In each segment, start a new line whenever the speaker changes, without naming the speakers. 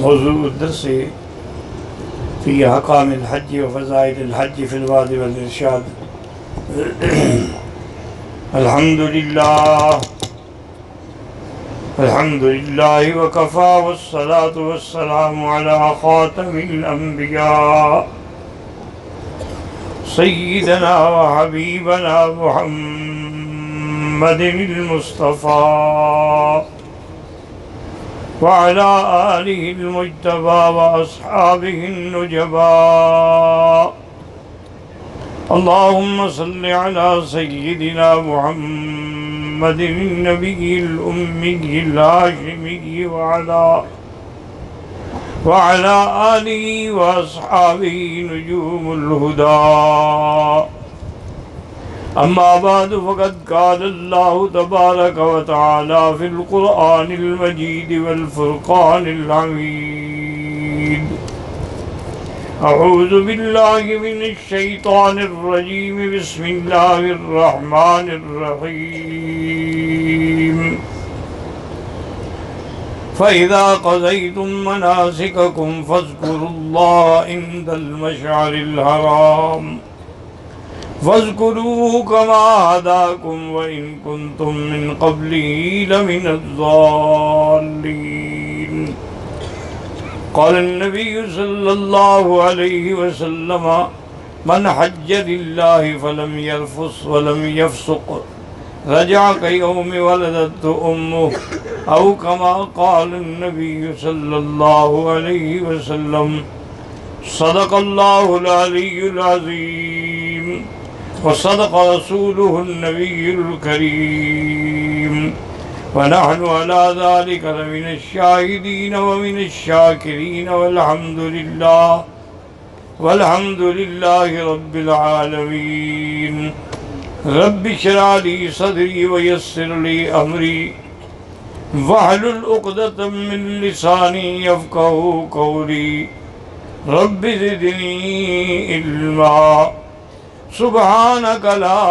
موضوع الدرس في أحكام الحج وفضائل الحج في الوعظ والإرشاد. الحمد لله وكفى والصلاة والسلام على خاتم الأنبياء سيدنا وحبيبنا محمد المصطفى وعلى آله المجتبى وأصحابه النجبى. اللهم صل على سيدنا محمد النبي الأمي الهاشمي وعلى آله وأصحابه نجوم الهدى. أما بعد فقد قال الله تبارك وتعالى في القرآن المجيد والفرقان الحميد: أعوذ بالله من الشيطان الرجيم، بسم الله الرحمن الرحيم. فإذا قضيتم مناسككم فاذكروا الله عند المشعر الحرام واذكروه كما هداكم وإن كنتم من قبله لمن الضالين. قال النبي صلى الله عليه وسلم: من حج لله فلم يرفث ولم يفسق رجع كيوم ولدته أمه، أو كما قال النبي صلى الله عليه وسلم. صدق الله العلي العظيم وصدق رسوله النبي الكريم، ونحن على ذلك لمن الشاهدين ومن الشاكرين، والحمد لله رب العالمين. رب اشرح لي صدري ويسر لي أمري واحلل عقدة من لساني يفقهوا قولي. رب زدني علما سبحانك لا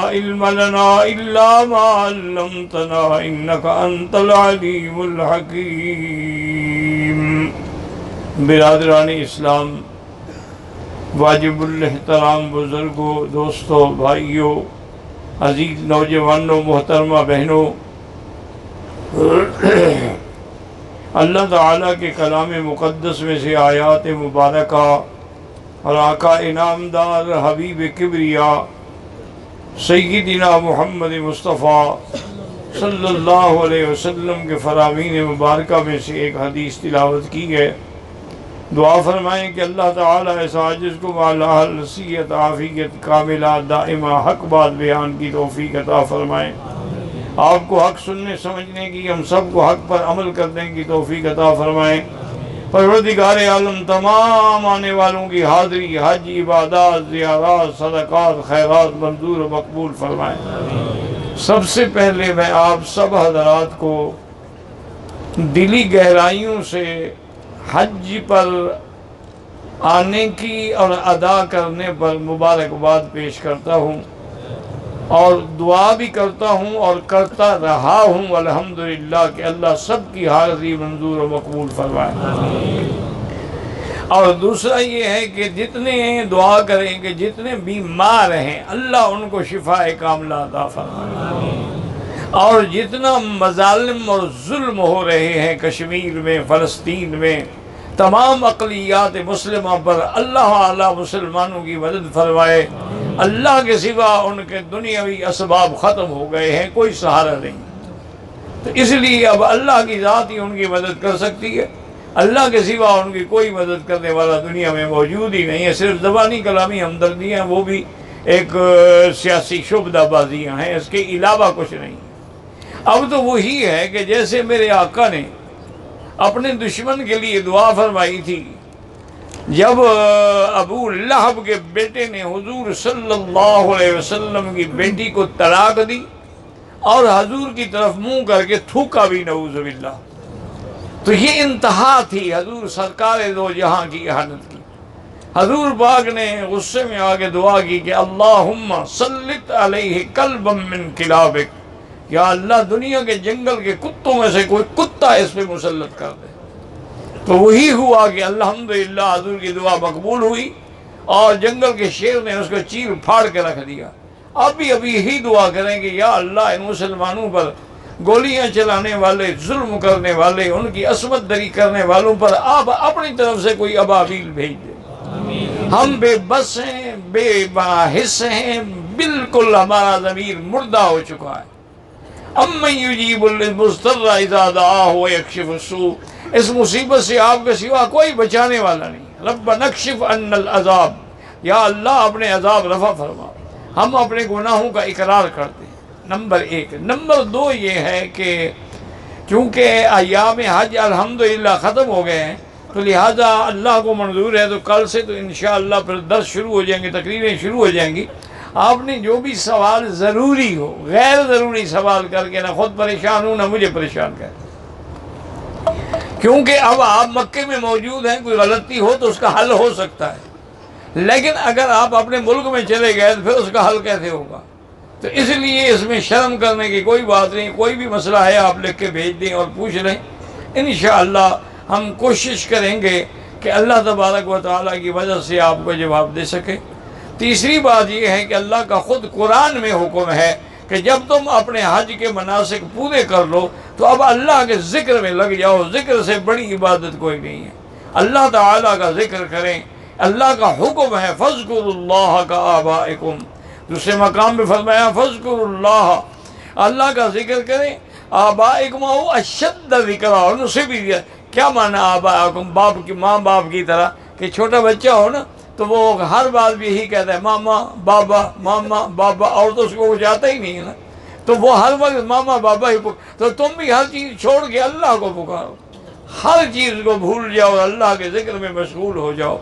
علم لنا إلا ما علمتنا إنك أنت العليم الحكيم. برادران اسلام، واجب الاحترام بزرگوں، دوستوں، بھائیوں، عزیز نوجوانوں، محترمہ بہنوں، اللہ تعالیٰ کے کلام مقدس میں سے آیات مبارکہ اور آقا انعامدار حبیب کبریا سیدنا محمد مصطفیٰ صلی اللہ علیہ وسلم کے فرامین مبارکہ میں سے ایک حدیث تلاوت کی ہے. دعا فرمائیں کہ اللہ تعالیٰ اس عاجز کو بالا نصیحت، عافیت کاملہ دائمہ حق بات بیان کی توفیق عطا فرمائیں. آپ کو حق سننے سمجھنے کی، ہم سب کو حق پر عمل کرنے کی توفیق عطا فرمائیں. پروردگار عالم تمام آنے والوں کی حاضری، حج، عبادات، زیارات، صدقات، خیرات منظور و مقبول فرمائیں. سب سے پہلے میں آپ سب حضرات کو دلی گہرائیوں سے حج پر آنے کی اور ادا کرنے پر مبارکباد پیش کرتا ہوں، اور دعا بھی کرتا ہوں اور کرتا رہا ہوں الحمدللہ کہ اللہ سب کی حاضری منظور و مقبول فرمائے. اور دوسرا یہ ہے کہ جتنے دعا کریں کہ جتنے بیمار ہیں اللہ ان کو شفاء کاملہ عطا فرمائے. اور جتنا مظالم اور ظلم ہو رہے ہیں کشمیر میں، فلسطین میں، تمام اقلیات مسلمہ پر اللہ اعلیٰ مسلمانوں کی مدد فرمائے. اللہ کے سوا ان کے دنیاوی اسباب ختم ہو گئے ہیں، کوئی سہارا نہیں. تو اس لیے اب اللہ کی ذات ہی ان کی مدد کر سکتی ہے. اللہ کے سوا ان کی کوئی مدد کرنے والا دنیا میں موجود ہی نہیں ہے. صرف زبانی کلامی ہمدردیاں ہیں، وہ بھی ایک سیاسی شعبدہ بازیاں ہیں، اس کے علاوہ کچھ نہیں. اب تو وہی ہے کہ جیسے میرے آقا نے اپنے دشمن کے لیے دعا فرمائی تھی جب ابو لہب کے بیٹے نے حضور صلی اللہ علیہ وسلم کی بیٹی کو طلاق دی اور حضور کی طرف منہ کر کے تھوکا بھی، نعوذ باللہ. تو یہ انتہا تھی حضور سرکار دو جہاں کی احانت کی. حضور پاک نے غصے میں آ کے دعا کی کہ اللہم سلط علیہ کلبا من کلابک، یا اللہ دنیا کے جنگل کے کتوں میں سے کوئی کتا اس پہ مسلط کر دے۔ تو وہی ہوا کہ الحمدللہ حضور کی دعا مقبول ہوئی اور جنگل کے شیر نے اس کو چیر پھاڑ کے رکھ دیا۔ اب بھی ابھی یہی دعا کریں کہ یا اللہ ان مسلمانوں پر گولیاں چلانے والے، ظلم کرنے والے، ان کی عصمت دری کرنے والوں پر آپ اپنی طرف سے کوئی ابابیل بھیج دیں۔ ہم بے بس ہیں، بے باحث ہیں، بالکل ہمارا ضمیر مردہ ہو چکا ہے۔ امن یجیب المضطر اذا دعاہ ویکشف السوء، اس مصیبت سے آپ کے سوا کوئی بچانے والا نہیں۔ ربنا اکشف عنا العذاب، یا اللہ اپنے عذاب رفع فرما۔ ہم اپنے گناہوں کا اقرار کرتے ہیں، نمبر 1۔ نمبر 2 یہ ہے کہ چونکہ ایام حج الحمدللہ ختم ہو گئے ہیں، تو لہٰذا اللہ کو منظور ہے تو کل سے تو انشاءاللہ پھر درس شروع ہو جائیں گے، تقریریں شروع ہو جائیں گی۔ آپ نے جو بھی سوال ضروری ہو، غیر ضروری سوال کر کے نہ خود پریشان ہوں نہ مجھے پریشان کریں، کیونکہ اب آپ مکے میں موجود ہیں، کوئی غلطی ہو تو اس کا حل ہو سکتا ہے، لیکن اگر آپ اپنے ملک میں چلے گئے تو پھر اس کا حل کیسے ہوگا؟ تو اس لیے اس میں شرم کرنے کی کوئی بات نہیں۔ کوئی بھی مسئلہ ہے آپ لکھ کے بھیج دیں اور پوچھ لیں، انشاءاللہ ہم کوشش کریں گے کہ اللہ تبارک و تعالیٰ کی وجہ سے آپ کو جواب دے سکے۔ تیسری بات یہ ہے کہ اللہ کا خود قرآن میں حکم ہے کہ جب تم اپنے حج کے مناسک پورے کر لو تو اب اللہ کے ذکر میں لگ جاؤ، ذکر سے بڑی عبادت کوئی نہیں ہے۔ اللہ تعالیٰ کا ذکر کریں، اللہ کا حکم ہے فَاذْكُرُوا اللَّهَ كَآبَائِكُمْ، دوسرے مقام پہ فرمایا فَاذْكُرُوا اللَّهَ، اللہ کا ذکر کریں، آبائکم او اشد ذکر، اور ان سے بھی کیا معنی آبائکم، باپ کی ماں باپ کی طرح، کہ چھوٹا بچہ ہو نا تو وہ ہر بات بھی یہی کہتا ہے ماما بابا ماما بابا، اور تو اس کو کچھ آتا ہی نہیں ہے نا، تو وہ ہر وقت ماما بابا ہی تو تم بھی ہر چیز چھوڑ کے اللہ کو پکارو، ہر چیز کو بھول جاؤ، اللہ کے ذکر میں مشغول ہو جاؤ،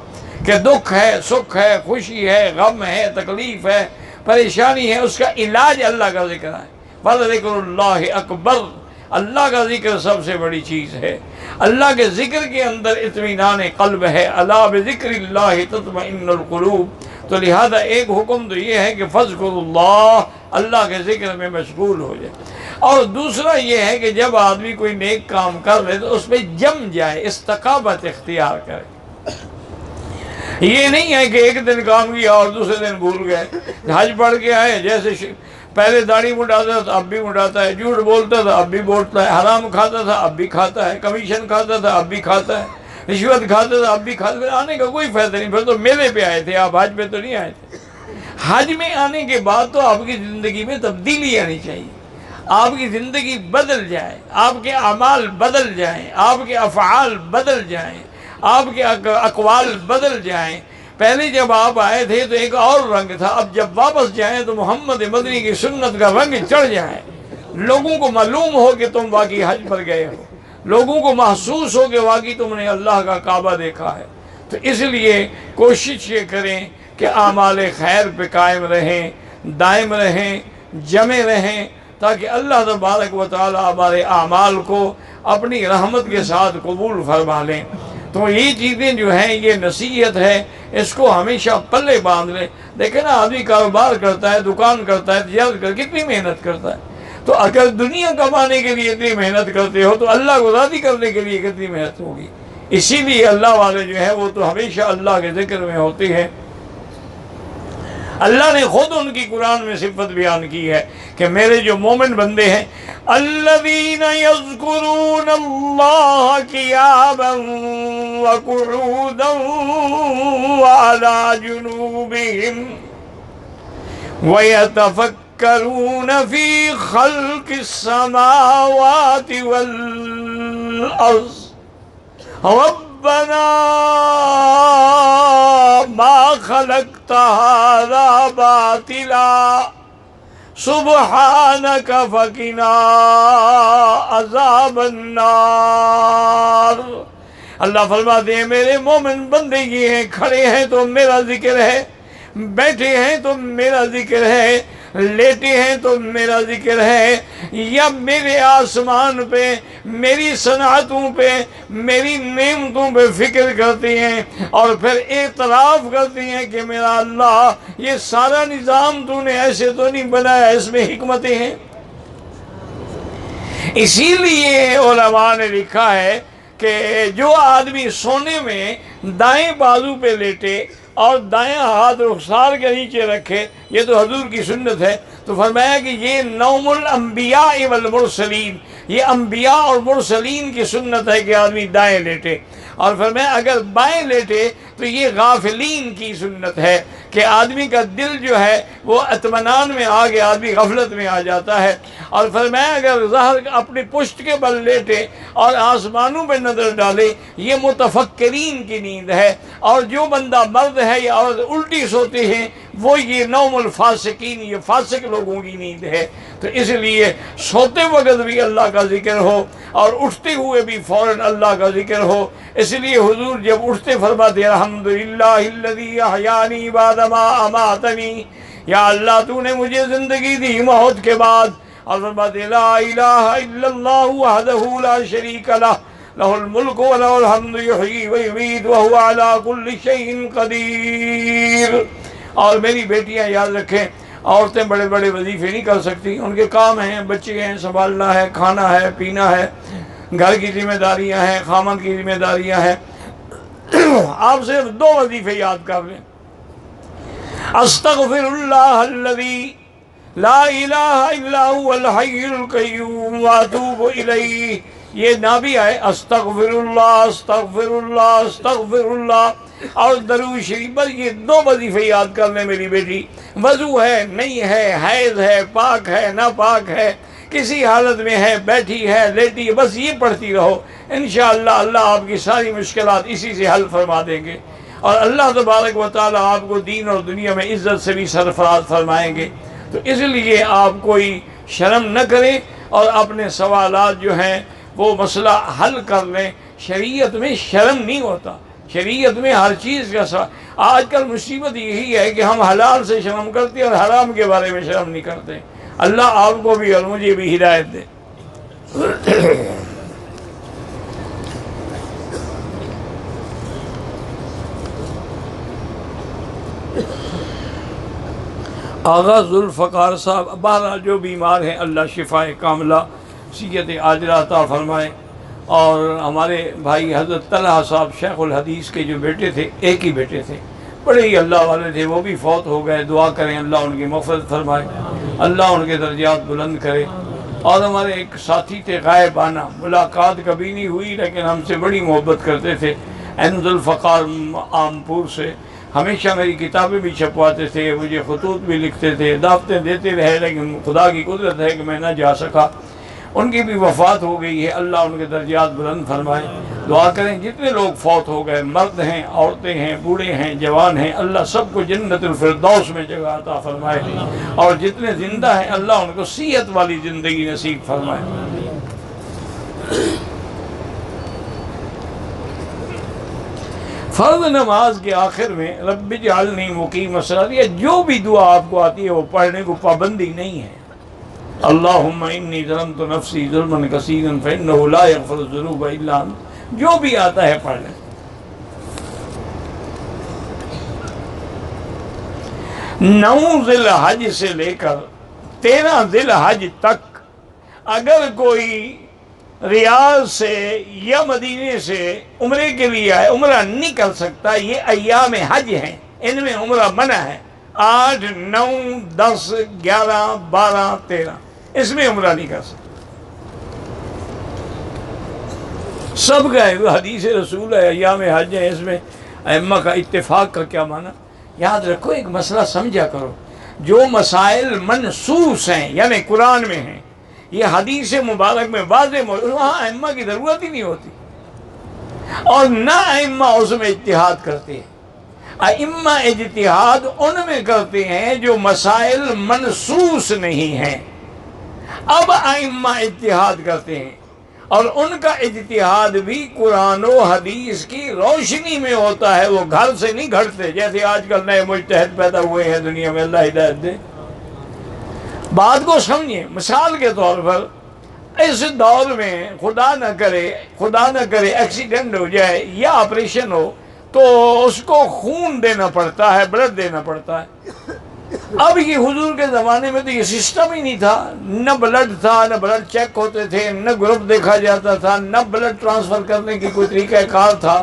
کہ دکھ ہے، سکھ ہے، خوشی ہے، غم ہے، تکلیف ہے، پریشانی ہے، اس کا علاج اللہ کا ذکر ہے۔ وَذِكْرُ اللَّهِ اکبر، اللہ کا ذکر سب سے بڑی چیز ہے۔ اللہ کے ذکر کے اندر اطمینان قلب ہے، الا بذکر اللہ تطمئن القلوب۔ تو لہذا ایک حکم تو یہ ہے کہ فَاذْكُرُوا اللَّهَ، اللہ کے ذکر میں مشغول ہو جائے، اور دوسرا یہ ہے کہ جب آدمی کوئی نیک کام کر لے تو اس پہ جم جائے، استقامت اختیار کرے۔ یہ نہیں ہے کہ ایک دن کام کیا اور دوسرے دن بھول گئے۔ حج پڑھ کے آئے، جیسے پہلے داڑھی مڈاتا تھا اب بھی مڈاتا ہے، جھوٹ بولتا تھا اب بھی بولتا ہے، حرام کھاتا تھا اب بھی کھاتا ہے، کمیشن کھاتا تھا اب بھی کھاتا ہے، رشوت کھاتا تھا اب بھی کھاتا ہے۔ آنے کا کوئی فائدہ نہیں، پھر تو میلے پہ آئے تھے آپ، حج پہ تو نہیں آئے تھے۔ حج میں آنے کے بعد تو آپ کی زندگی میں تبدیلی آنی چاہیے، آپ کی زندگی بدل جائے، آپ کے اعمال بدل جائیں، آپ کے افعال بدل جائیں، آپ کے اقوال بدل جائیں۔ پہلے جب آپ آئے تھے تو ایک اور رنگ تھا، اب جب واپس جائیں تو محمد مدنی کی سنت کا رنگ چڑھ جائے، لوگوں کو معلوم ہو کہ تم واقعی حج پر گئے ہو، لوگوں کو محسوس ہو کہ واقعی تم نے اللہ کا کعبہ دیکھا ہے۔ تو اس لیے کوشش یہ کریں کہ اعمال خیر پہ قائم رہیں، دائم رہیں، جمے رہیں، تاکہ اللہ تبارک و تعالی ہمارے اعمال کو اپنی رحمت کے ساتھ قبول فرما لیں۔ تو یہ چیزیں جو ہیں یہ نصیحت ہے، اس کو ہمیشہ پلے باندھ لیں۔ دیکھیں نا، آدمی کاروبار کرتا ہے، دکان کرتا ہے، تجارت کرتا ہے، کتنی محنت کرتا ہے، تو اگر دنیا کمانے کے لیے اتنی محنت کرتے ہو تو اللہ کو راضی کرنے کے لیے کتنی محنت ہوگی۔ اسی لیے اللہ والے جو ہیں وہ تو ہمیشہ اللہ کے ذکر میں ہوتے ہیں۔ اللہ نے خود ان کی قرآن میں صفت بیان کی ہے کہ میرے جو مومن بندے ہیں، الذین یذکرون اللہ قیاما وقعودا وعلی جنوبہم ویتفکرون فی خلق السماوات والارض ربنا ما خلقت هذا باطلا سبحانك فقنا عذاب النار۔ اللہ فرماتے ہیں میرے مومن بندے یہ ہیں، کھڑے ہیں تو میرا ذکر ہے، بیٹھے ہیں تو میرا ذکر ہے، لیٹے ہیں تو میرا ذکر ہے، یا میرے آسمان پہ، میری صنعتوں پہ، میری نعمتوں پہ فکر کرتے ہیں، اور پھر اعتراف کرتے ہیں کہ میرا اللہ یہ سارا نظام تو نے ایسے تو نہیں بنایا، اس میں حکمتیں ہیں۔ اسی لیے علماء نے لکھا ہے کہ جو آدمی سونے میں دائیں بازو پہ لیٹے اور دائیں ہاتھ رخسار کے نیچے رکھے، یہ تو حضور کی سنت ہے، تو فرمایا کہ یہ نوم الانبیاء والمرسلین، یہ انبیاء اور مرسلین کی سنت ہے کہ آدمی دائیں لیٹے۔ اور فرمایا اگر بائیں لیٹے تو یہ غافلین کی سنت ہے کہ آدمی کا دل جو ہے وہ اطمینان میں آ گیا، آدمی غفلت میں آ جاتا ہے۔ اور فرمایا اگر ظہر اپنی پشت کے بل لیٹے اور آسمانوں پہ نظر ڈالے، یہ متفکرین کی نیند ہے۔ اور جو بندہ مرد ہے یا عورت الٹی سوتے ہیں وہ یہ نوم الفاسقین، یہ فاسق لوگوں کی نیند ہے۔ تو اس لیے سوتے وقت بھی اللہ کا ذکر ہو اور اٹھتے ہوئے بھی فوراً اللہ کا ذکر ہو۔ اس لیے حضور جب اٹھتے فرماتے الحمدللہ الذی احیانی بعد ما اماتنی، یا اللہ تو نے مجھے زندگی دی موت کے بعد، اور فرماتے لا الہ الا اللہ وحدہ لا شریک لہ لہ الملک ولہ الحمد یحیی ویمیت وہو علی کل شیء قدیر۔ اور میری بیٹیاں یاد رکھیں، عورتیں بڑے بڑے وظیفے نہیں کر سکتی، ان کے کام ہیں، بچے ہیں، سنبھالنا ہے، کھانا ہے، پینا ہے، گھر کی ذمہ داریاں ہیں، خامن کی ذمہ داریاں ہیں۔ آپ صرف 2 وظیفے یاد کر لیں، استغفر اللہ الذی لا الہ الا هو الحی القیوم واتوب الیہ۔ یہ نہ بھی آئے استغفر اللہ استغفر اللہ استغفر اللہ، اور درود شریف، بس یہ 2 وظیفے یاد کر لیں میری بیٹی۔ وضو ہے نہیں ہے، حیض ہے، پاک ہے ناپاک ہے، کسی حالت میں ہے، بیٹھی ہے، لیٹی ہے، بس یہ پڑھتی رہو، انشاءاللہ اللہ آپ کی ساری مشکلات اسی سے حل فرما دیں گے، اور اللہ تبارک و تعالیٰ آپ کو دین اور دنیا میں عزت سے بھی سرفراز فرمائیں گے۔ تو اس لیے آپ کوئی شرم نہ کریں اور اپنے سوالات جو ہیں وہ مسئلہ حل کر لیں۔ شریعت میں شرم نہیں ہوتا، شریعت میں ہر چیز کا سوال۔ آج کل مصیبت یہی ہے کہ ہم حلال سے شرم کرتے ہیں اور حرام کے بارے میں شرم نہیں کرتے۔ اللہ آپ کو بھی اور مجھے بھی ہدایت دے۔ آغا ذوالفقار صاحب، بہرحال جو بیمار ہیں اللہ شفا کاملہ صحت عاجلہ عطا فرمائے۔ اور ہمارے بھائی حضرت طلحہ صاحب شیخ الحدیث کے جو بیٹے تھے، ایک ہی بیٹے تھے، بڑے ہی اللہ والے تھے، وہ بھی فوت ہو گئے۔ دعا کریں اللہ ان کی مغفرت فرمائے، اللہ ان کے درجات بلند کرے۔ اور ہمارے ایک ساتھی تھے غائبانہ، ملاقات کبھی نہیں ہوئی لیکن ہم سے بڑی محبت کرتے تھے، عین ذوالفقار عامپور سے، ہمیشہ میری کتابیں بھی چھپواتے تھے، مجھے خطوط بھی لکھتے تھے، دعوتیں دیتے رہے، لیکن خدا کی قدرت ہے کہ میں نہ جا سکا۔ ان کی بھی وفات ہو گئی ہے، اللہ ان کے درجات بلند فرمائے۔ دعا کریں جتنے لوگ فوت ہو گئے، مرد ہیں، عورتیں ہیں، بوڑھے ہیں، جوان ہیں، اللہ سب کو جنت الفردوس میں جگہ عطا فرمائے، اور جتنے زندہ ہیں اللہ ان کو صحت والی زندگی نصیب فرمائے۔ فرض نماز کے آخر میں رب اجعلنی مقیم الصلاۃ، یہ جو بھی دعا آپ کو آتی ہے وہ پڑھنے کو پابندی نہیں ہے۔ اللہم انی ظلمت نفسی ظلما کثیرا فانہ لا یغفر الذنوب الا انت، جو بھی آتا ہے پڑھ لیں۔ 9 ذی الحج سے لے کر 13 ذی الحج تک اگر کوئی ریاض سے یا مدینے سے عمرے کے لیے آئے، عمرہ نہیں کر سکتا۔ یہ ایام حج ہیں، ان میں عمرہ منع ہے۔ 8، 9، 10، 11، 12، 13 اس میں عمرہ نہیں کر سکتا۔ سب کا حدیث رسول ہے، ایام حج ہیں، اس میں ائمہ کا اتفاق کا کیا معنی؟ یاد رکھو، ایک مسئلہ سمجھا کرو، جو مسائل منصوص ہیں یعنی قرآن میں ہیں، یہ حدیث مبارک میں واضح موجود، وہاں ائمہ کی ضرورت ہی نہیں ہوتی، اور نہ ائمہ اس میں اجتہاد کرتے ہیں۔ ائمہ اجتہاد ان میں کرتے ہیں جو مسائل منصوص نہیں ہیں۔ اب ائمہ اجتہاد کرتے ہیں، اور ان کا اجتہاد بھی قرآن و حدیث کی روشنی میں ہوتا ہے، وہ گھر سے نہیں گھڑتے جیسے آج کل نئے مجتہد پیدا ہوئے ہیں دنیا میں، اللہ ہدایت دے۔ بات کو سمجھیں، مثال کے طور پر اس دور میں خدا نہ کرے ایکسیڈنٹ ہو جائے یا آپریشن ہو تو اس کو خون دینا پڑتا ہے، بلڈ دینا پڑتا ہے۔ اب یہ حضور کے زمانے میں تو یہ سسٹم ہی نہیں تھا، نہ بلڈ تھا، نہ بلڈ چیک ہوتے تھے، نہ گروپ دیکھا جاتا تھا، نہ بلڈ ٹرانسفر کرنے کی کوئی طریقہ کار تھا.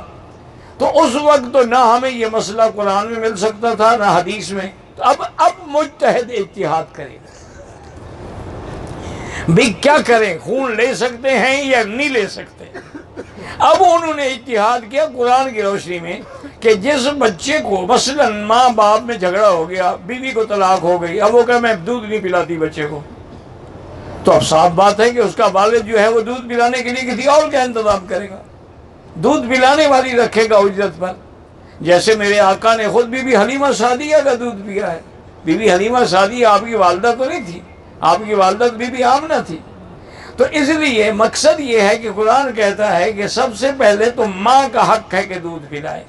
تو اس وقت تو نہ ہمیں یہ مسئلہ قرآن میں مل سکتا تھا نہ حدیث میں. تو اب مجتہد اجتہاد کرے بھی کیا کریں، خون لے سکتے ہیں یا نہیں لے سکتے. اب انہوں نے اجتہاد کیا قرآن کی روشنی میں کہ جس بچے کو مثلا ماں باپ میں جھگڑا ہو گیا، بیوی کو طلاق ہو گئی، اب وہ کہ میں دودھ نہیں پلاتی بچے کو، تو اب صاف بات ہے کہ اس کا والد جو ہے وہ دودھ پلانے کے لیے کسی اور کا انتظام کرے گا، دودھ پلانے والی رکھے گا اجرت پر. جیسے میرے آقا نے خود بی بی حلیمہ سعدیہ کا دودھ پیا ہے. بی بی حلیمہ سعدیہ آپ کی والدہ تو نہیں تھی، آپ کی والدہ بی بی آمنہ تھی. تو اس لیے مقصد یہ ہے کہ قرآن کہتا ہے کہ سب سے پہلے تو ماں کا حق ہے کہ دودھ پلائے،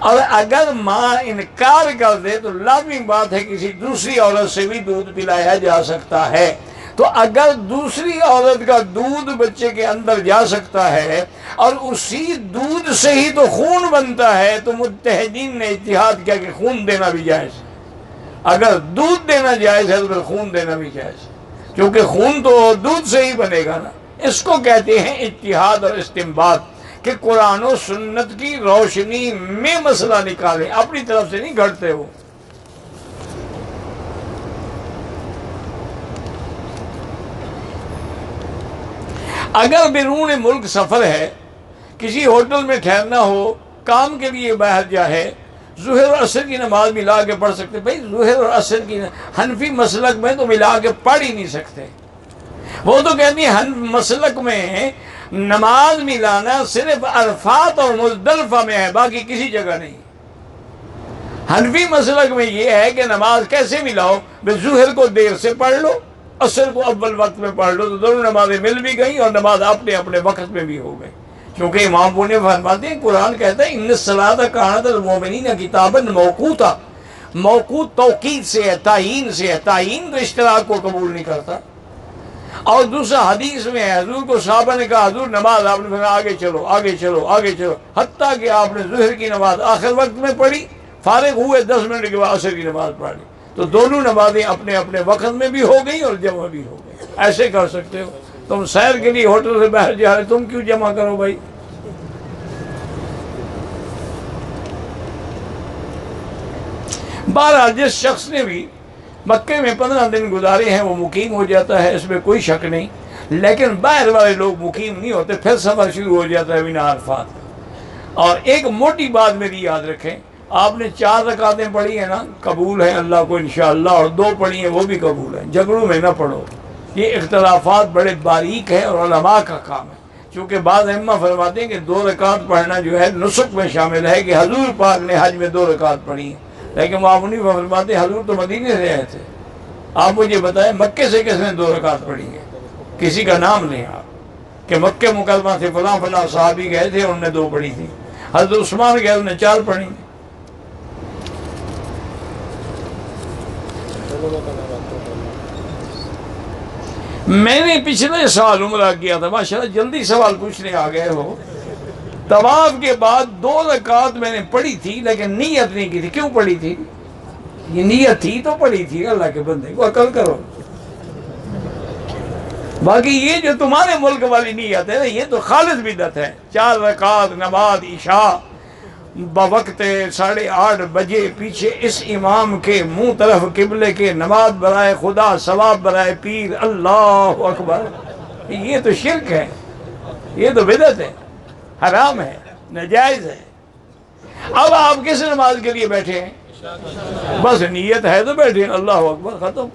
اور اگر ماں انکار کر دے تو لازمی بات ہے کسی دوسری عورت سے بھی دودھ پلایا جا سکتا ہے. تو اگر دوسری عورت کا دودھ بچے کے اندر جا سکتا ہے اور اسی دودھ سے ہی تو خون بنتا ہے، تو مجتہدین نے اجتہاد کیا کہ خون دینا بھی جائز ہے. اگر دودھ دینا جائز ہے تو پھر خون دینا بھی جائز ہے، کیونکہ خون تو دودھ سے ہی بنے گا نا. اس کو کہتے ہیں اجتہاد اور استنباط، کہ قرآن و سنت کی روشنی میں مسئلہ نکالیں، اپنی طرف سے نہیں گھڑتے ہو. اگر بیرون ملک سفر ہے، کسی ہوٹل میں ٹھہرنا ہو، کام کے لیے باہر جائے، ظہر اور عصر کی نماز ملا کے پڑھ سکتے. بھائی ظہر اور عصر کی حنفی مسلک میں تو ملا کے پڑھ ہی نہیں سکتے. وہ تو کہتے ہیں حنفی مسلک میں نماز ملانا صرف عرفات اور مزدلفہ میں ہے، باقی کسی جگہ نہیں. حنفی مسلک میں یہ ہے کہ نماز کیسے ملاؤ، بھائی ظہر کو دیر سے پڑھ لو، عصر کو اول وقت میں پڑھ لو، تو دونوں نمازیں مل بھی گئیں اور نماز اپنے اپنے وقت میں بھی ہو گئی. کیونکہ امام پونے فرماتے ہیں قرآن کہتا ہے ان الصلاۃ کانت المؤمنین کتابا موقوتا. موقوت توقید سے ہے، تعیین سے ہے. تعیین تو اشتراک کو قبول نہیں کرتا. اور دوسرا حدیث میں ہے، حضور کو صحابہ نے کہا حضور نماز، آپ نے فرمایا آگے چلو آگے چلو آگے چلو، حتیٰ کہ آپ نے ظہر کی نماز آخر وقت میں پڑھی، فارغ ہوئے 10 منٹ کے بعد عصر کی نماز پڑھ لی. تو دونوں نمازیں اپنے اپنے وقت میں بھی ہو گئی اور جمع بھی ہو گئی. ایسے کر سکتے ہو. تم سیر کے لیے ہوٹل سے باہر جا رہے، تم کیوں جمع کرو بھائی. بہرحال جس شخص نے بھی مکے میں 15 دن گزارے ہیں وہ مقیم ہو جاتا ہے، اس میں کوئی شک نہیں. لیکن باہر والے لوگ مقیم نہیں ہوتے، پھر سفر شروع ہو جاتا ہے بنا عرفات. اور ایک موٹی بات میری یاد رکھیں، آپ نے 4 رکعتیں پڑھی ہیں نا، قبول ہیں اللہ کو انشاءاللہ، اور 2 پڑھی ہیں وہ بھی قبول ہیں. جھگڑوں میں نہ پڑھو. یہ اختلافات بڑے باریک ہیں اور علماء کا کام ہے. چونکہ بعض ائمہ فرماتے ہیں کہ 2 رکعت پڑھنا جو ہے نسک میں شامل ہے، کہ حضور پاک نے حج میں 2 رکعت پڑھی ہیں. لیکن وہ نہیں فرماتے حضور تو مدینے سے آئے تھے. آپ مجھے بتائیں مکے سے کس نے 2 رکعت پڑھی ہے؟ کسی کا نام لیں آپ کہ مکہ مکرمہ سے فلاں فلاں صحابی گئے تھے انہوں نے 2 پڑھی تھی. حضرت عثمان گئے انہوں نے 4 پڑھی. میں نے پچھلے سال عمرہ کیا تھا، ماشاءاللہ جلدی سوال پوچھنے آ گئے ہو. طواف کے بعد 2 رکعت میں نے پڑھی تھی لیکن نیت نہیں کی تھی. کیوں پڑھی تھی؟ یہ نیت تھی تو پڑھی تھی. اللہ کے بندے کو عقل کرو. باقی یہ جو تمہارے ملک والی نیت ہے یہ تو خالص بدعت ہے. 4 رکعت نماز عشاء بوقت 8:30 بجے پیچھے اس امام کے منہ طرف قبلے کے، نماز برائے خدا، ثواب برائے پیر. اللہ اکبر. یہ تو شرک ہے، یہ تو بدعت ہے، حرام ہے، ناجائز ہے. اب آپ کس نماز کے لیے بیٹھے ہیں؟ بس نیت ہے تو بیٹھے ہیں. اللہ اکبر، ختم.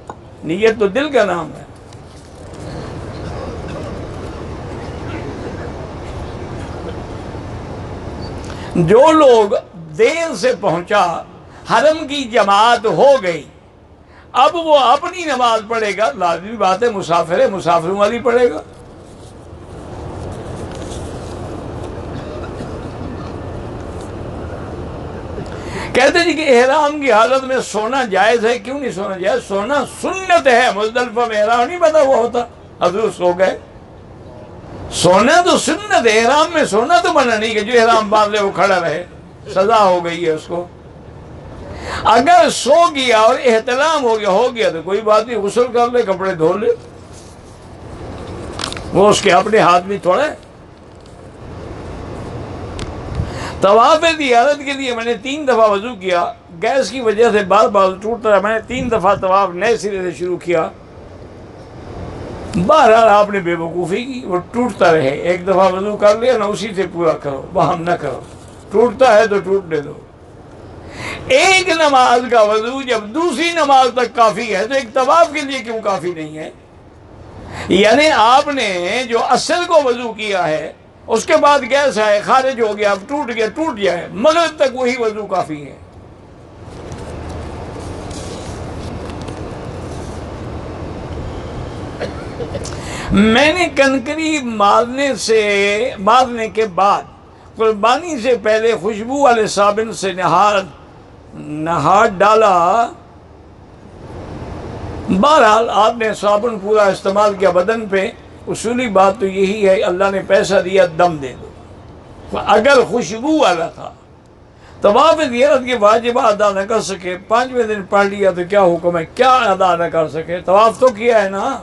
نیت تو دل کا نام ہے. جو لوگ دیر سے پہنچا، حرم کی جماعت ہو گئی، اب وہ اپنی نماز پڑھے گا. لازمی بات ہے مسافر ہے، مسافروں والی پڑھے گا. کہتے جی کہ احرام کی حالت میں سونا جائز ہے. کیوں نہیں سونا جائز؟ سونا سنت ہے. مزدلفہ میں احرام نہیں بنا ہوا ہوتا، حضور سو گئے. سونا تو سنت ہے. احرام میں سونا تو منع نہیں کہ جو احرام باندھ لے وہ کھڑا رہے، سزا ہو گئی ہے اس کو. اگر سو گیا اور احتلام ہو گیا تو کوئی بات نہیں، غسل کر لے، کپڑے دھو لے، وہ اس کے اپنے ہاتھ میں تھوڑا ہے۔ طواف زیارت کے لیے میں نے 3 دفعہ وضو کیا، گیس کی وجہ سے بار بار ٹوٹتا رہا، میں نے 3 دفعہ طواف نئے سرے سے شروع کیا۔ بہرحال آپ نے بے وقوفی کی، وہ ٹوٹتا رہے، ایک دفعہ وضو کر لیا نہ، اسی سے پورا کرو، وہم نہ کرو، ٹوٹتا ہے تو ٹوٹنے دو۔ ایک نماز کا وضو جب دوسری نماز تک کافی ہے تو ایک طواف کے لیے کیوں کافی نہیں ہے؟ یعنی آپ نے جو اصل کو وضو کیا ہے، اس کے بعد گیس ہے، خارج ہو گیا، اب ٹوٹ گیا، ٹوٹ جائے، مغرب تک وہی وضو کافی ہے۔ میں نے کنکری مارنے کے بعد قربانی سے پہلے خوشبو والے صابن سے نہار ڈالا۔ بہرحال آپ نے صابن پورا استعمال کیا بدن پہ، اصولی بات تو یہی ہے، اللہ نے پیسہ دیا، دم دے دو۔ اگر خوشبو والا تھا، طواف زیارت کے واجبات ادا نہ کر سکے، 5ویں دن پڑھ لیا تو کیا حکم ہے؟ کیا ادا نہ کر سکے؟ طواف تو کیا ہے نا،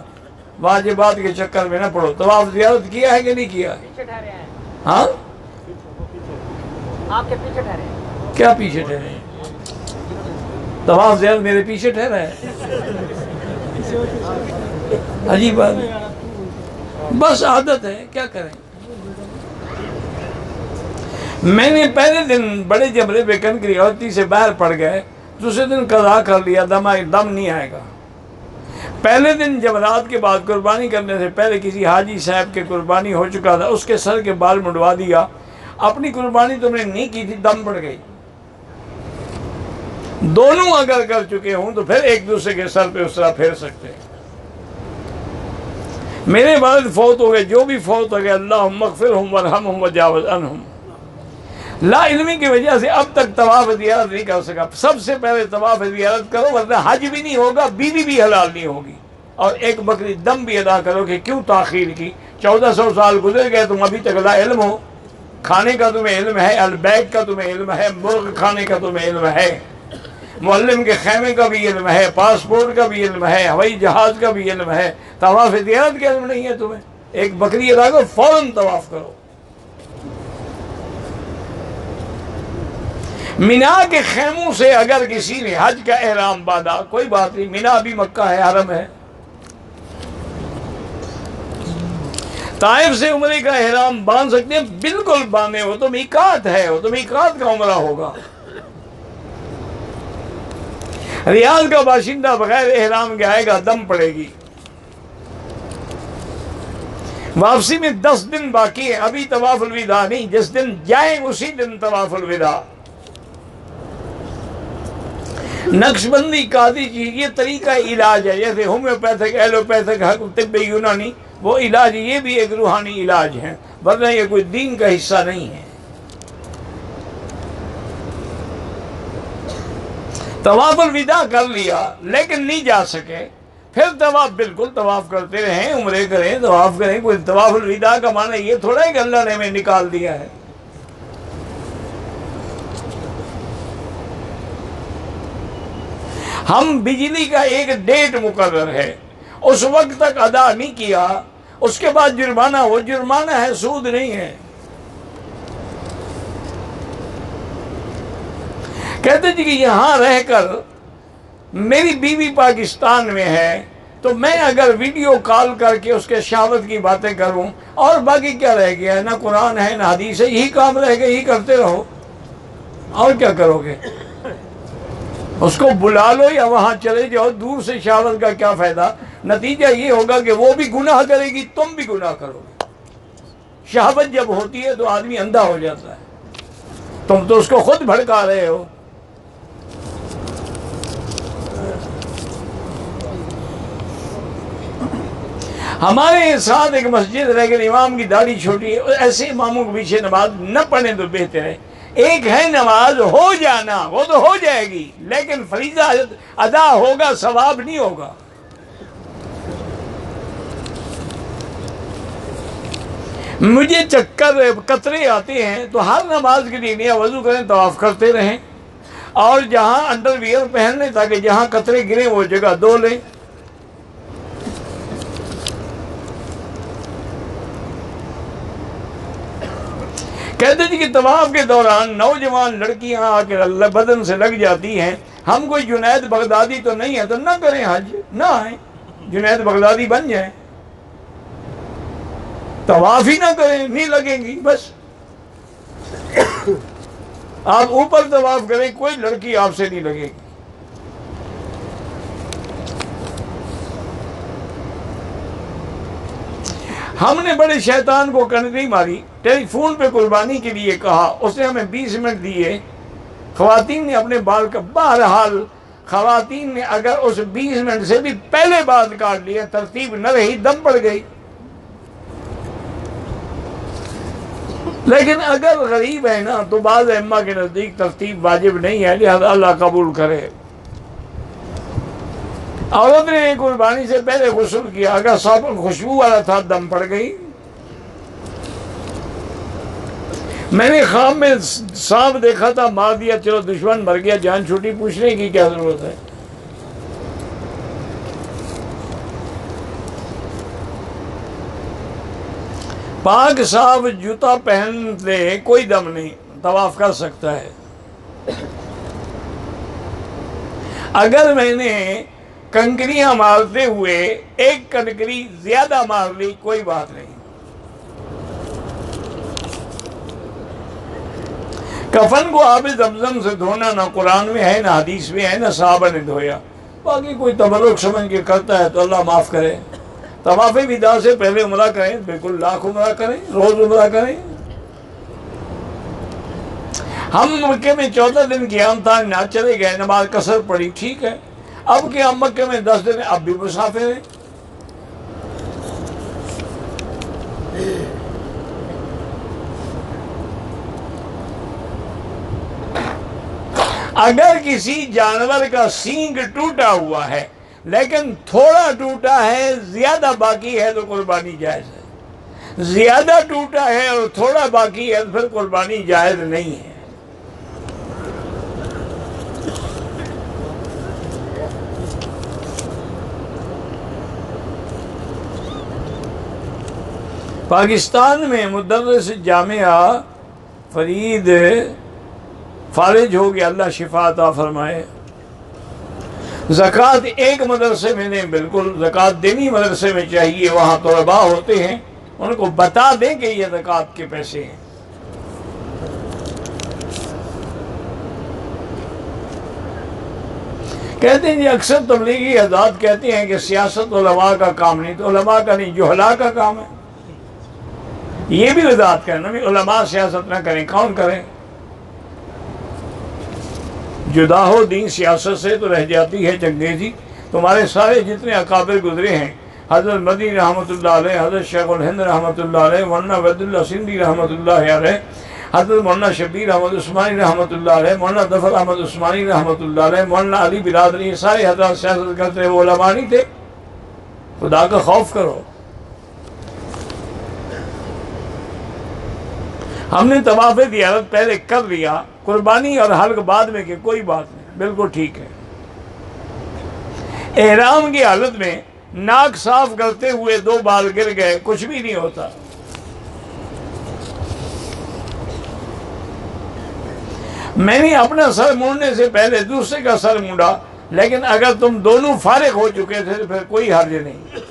واجبات کے چکر میں نہ پڑو۔ طواف زیارت کیا ہے کہ نہیں کیا؟
پیچھے ٹھہرے ہیں
ہاں،
آپ کے پیچھے ٹھہرے ہیں۔
کیا پیچھے ٹھہرے ہیں؟ طواف زیارت میرے پیچھے ٹھہرا ہے؟ عجیب بات ہے، بس عادت ہے، کیا کریں۔ میں نے پہلے دن بڑے جبرے پہ کنکری غلطی سے باہر پڑ گئے، دوسرے دن قضا کر لیا، دم نہیں آئے گا۔ پہلے دن جب رات کے بعد قربانی کرنے سے پہلے کسی حاجی صاحب کے قربانی ہو چکا تھا، اس کے سر کے بال منڈوا دیا، اپنی قربانی تم نے نہیں کی تھی، دم پڑ گئی۔ دونوں اگر کر چکے ہوں تو پھر ایک دوسرے کے سر پہ اس طرح پھیر سکتے ہیں۔ میرے والد فوت ہو گئے، جو بھی فوت ہو گئے، اللہم اغفرہم ورحمہم وجاوز عنہم، لا علمی کی وجہ سے اب تک طواف زیارت نہیں کر سکا۔ سب سے پہلے طواف زیارت کرو، ورنہ حج بھی نہیں ہوگا، بیوی بھی حلال نہیں ہوگی، اور ایک بکری دم بھی ادا کرو کہ کیوں تاخیر کی؟ 1400 سال گزر گئے، تم ابھی تک لا علم ہو۔ کھانے کا تمہیں علم ہے، البیک کا تمہیں علم ہے، مرغ کھانے کا تمہیں علم ہے، معلم کے خیمے کا بھی علم ہے، پاسپورٹ کا بھی علم ہے، ہوائی جہاز کا بھی علم ہے، طواف زیارت کا علم نہیں ہے تمہیں؟ ایک بکری ادا کرو، فوراً طواف کرو۔ مینا کے خیموں سے اگر کسی نے حج کا احرام باندھا، کوئی بات نہیں، مینا بھی مکہ ہے، حرم ہے۔ طائف سے عمرے کا احرام باندھ سکتے ہیں، بالکل باندھے، وہ تو میقات ہے، وہ تو میقات کا عمرہ ہوگا۔ ریاض کا باشندہ بغیر احرام کے آئے گا، دم پڑے گی۔ واپسی میں 10 دن باقی ہے، ابھی طواف الوداع نہیں، جس دن جائیں اسی دن طواف الوداع۔ نقش بندی قاضی کی یہ طریقہ علاج ہے، جیسے ہومیوپیتھک، ایلوپیتھک، طب یونانی، وہ علاج یہ بھی ایک روحانی علاج ہے، ورنہ یہ کوئی دین کا حصہ نہیں ہے۔ طواف الوداع کر لیا لیکن نہیں جا سکے، پھر طواف بالکل طواف کرتے رہیں، عمرے کریں، طواف کریں۔ کوئی طواف الوداع کا معنی یہ تھوڑا ہے کہ اللہ نے ہمیں نکال دیا ہے۔ ہم بجلی کا ایک ڈیٹ مقرر ہے، اس وقت تک ادا نہیں کیا، اس کے بعد جرمانہ، وہ جرمانہ ہے، سود نہیں ہے۔ کہتے جی کہ یہاں رہ کر میری بیوی پاکستان میں ہے تو میں اگر ویڈیو کال کر کے اس کے شہوت کی باتیں کروں، اور باقی کیا رہ گیا ہے؟ نہ قرآن ہے نہ حدیث ہے، یہی کام رہ گیا، یہی کرتے رہو، اور کیا کرو گے؟ اس کو بلا لو یا وہاں چلے جاؤ، دور سے شہوت کا کیا فائدہ؟ نتیجہ یہ ہوگا کہ وہ بھی گناہ کرے گی، تم بھی گناہ کرو گے۔ شہوت جب ہوتی ہے تو آدمی اندھا ہو جاتا ہے، تم تو اس کو خود بھڑکا رہے ہو۔ ہمارے ساتھ ایک مسجد رہ گئی، امام کی داڑھی چھوٹی ہے، ایسے اماموں کے پیچھے نماز نہ پڑھیں تو بہتر ہے۔ ایک ہے نماز ہو جانا، وہ تو ہو جائے گی، لیکن فریضہ ادا ہوگا، ثواب نہیں ہوگا۔ مجھے چکر قطرے آتے ہیں تو ہر نماز کے لیے نیا وضو کریں، طواف کرتے رہیں، اور جہاں انڈر ویئر پہن لیں تاکہ جہاں قطرے گریں وہ جگہ دھو لیں۔ کہتے جی کہ طواف کے دوران نوجوان لڑکیاں آ کے بدن سے لگ جاتی ہیں، ہم کوئی جنید بغدادی تو نہیں ہے تو نہ کریں حج، نہ آئیں، جنید بغدادی بن جائیں، طواف ہی نہ کریں، نہیں لگیں گی بس۔ آپ اوپر طواف کریں، کوئی لڑکی آپ سے نہیں لگے گی۔ ہم نے بڑے شیطان کو کنکری ماری، ٹیلی فون پہ قربانی کے لیے کہا، اس نے ہمیں 20 منٹ دیے، خواتین نے اپنے بال کا، بہرحال خواتین نے اگر اس 20 منٹ سے بھی پہلے بال کاٹ لیا، ترتیب نہ رہی، دم پڑ گئی۔ لیکن اگر غریب ہے نا تو بعض ائمہ کے نزدیک ترتیب واجب نہیں ہے، لہذا اللہ قبول کرے۔ عورت نے قربانی سے پہلے غسل کیا، اگر صابن خوشبو والا تھا دم پڑ گئی۔ میں نے خواب میں سانپ دیکھا تھا، مار دیا، چلو دشمن مر گیا، جان چھوٹی، پوچھنے کی کیا ضرورت ہے؟ پاک صاف جوتا پہن لے، کوئی دم نہیں، طواف کر سکتا ہے۔ اگر میں نے کنکریاں مارتے ہوئے ایک کنکری زیادہ مار لی، کوئی بات نہیں۔ کفن کو آب زمزم سے دھونا نہ قرآن میں ہے، نہ حدیث میں ہے، نہ صحابہ نے دھویا۔ باقی کوئی تبرک سمجھ کے کرتا ہے تو اللہ معاف کرے۔ طواف وداع سے پہلے عمرہ کریں، بالکل لاکھ عمرہ کریں، روز عمرہ کریں۔ ہم مکے میں 14 دن قیام تھا، نہ چلے گئے، نماز قصر پڑی، ٹھیک ہے۔ اب کہ ہم مکے میں 10 دن، اب بھی مسافر ہیں۔ اگر کسی جانور کا سینگ ٹوٹا ہوا ہے لیکن تھوڑا ٹوٹا ہے، زیادہ باقی ہے تو قربانی جائز ہے۔ زیادہ ٹوٹا ہے اور تھوڑا باقی ہے تو پھر قربانی جائز نہیں ہے۔ پاکستان میں مدرس جامعہ فرید فارج ہو گیا، اللہ شفا عطا فرمائے۔ زکوٰۃ ایک مدرسے میں نہیں، بالکل زکوٰۃ دینی مدرسے میں چاہیے، وہاں طلباء ہوتے ہیں، ان کو بتا دیں کہ یہ زکوٰۃ کے پیسے ہیں۔ کہتے ہیں جی اکثر تبلیغی حضرات کہتے ہیں کہ سیاست علماء کا کام نہیں، تو علماء کا نہیں، جہلاء کا کام ہے۔ یہ بھی وضاحت کرنا بھی علماء سیاست نہ کریں، کون کریں؟ جدا ہو دین سیاست سے تو رہ جاتی ہے چنگیزی۔ تمہارے سارے جتنے اکابر گزرے ہیں، حضرت مدنی رحمۃ اللہ علیہ، حضرت شیخ الہند رحمۃ اللہ علیہ، مولانا عبد اللہ سندھی رحمۃ اللہ علیہ، حضرت مولانا شبیر احمد عثمانی رحمۃ اللہ علیہ، مولانا ظفر احمد عثمانی رحمۃ اللہ علیہ، مولانا علی برادری، سارے حضرات سیاست کرتے، وہ علماء نہیں تھے؟ خدا کا خوف کرو۔ ہم نے طواف زیارت پہلے کر لیا، قربانی اور حلق بعد میں کہ کوئی بات نہیں، بالکل ٹھیک ہے۔ احرام کی حالت میں ناک صاف کرتے ہوئے 2 بال گر گئے، کچھ بھی نہیں ہوتا۔ میں نے اپنا سر مونڈنے سے پہلے دوسرے کا سر مونڈا، لیکن اگر تم دونوں فارغ ہو چکے تھے تو پھر کوئی حرج نہیں۔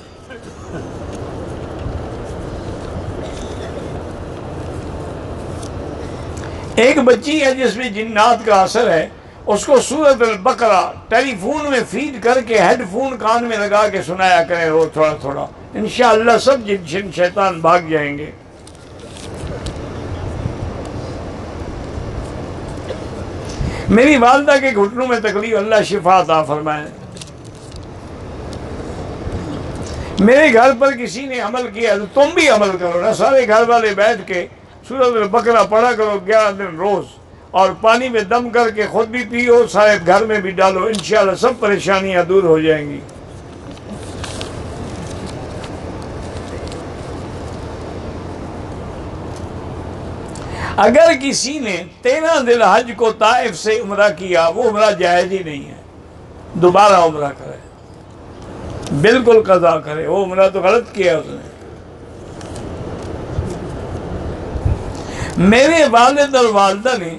ایک بچی ہے جس میں جنات کا اثر ہے، اس کو سورۃ البقرہ ٹیلی فون میں فیڈ کر کے ہیڈ فون کان میں لگا کے سنایا کریں روز تھوڑا تھوڑا، انشاءاللہ سب جن شیطان بھاگ جائیں گے۔ میری والدہ کے گھٹنوں میں تکلیف، اللہ شفا عطا فرمائے۔ میرے گھر پر کسی نے عمل کیا تو تم بھی عمل کرو نا، سارے گھر والے بیٹھ کے سورۃ البقرہ پڑھا کرو 11 دن روز، اور پانی میں دم کر کے خود بھی پیو، سارے گھر میں بھی ڈالو، انشاءاللہ سب پریشانیاں دور ہو جائیں گی۔ اگر کسی نے 13 ذی الحج کو طائف سے عمرہ کیا وہ عمرہ جائز ہی نہیں ہے، دوبارہ عمرہ کرے، بالکل قضا کرے، وہ عمرہ تو غلط کیا اس نے۔ میرے والد اور والدہ نے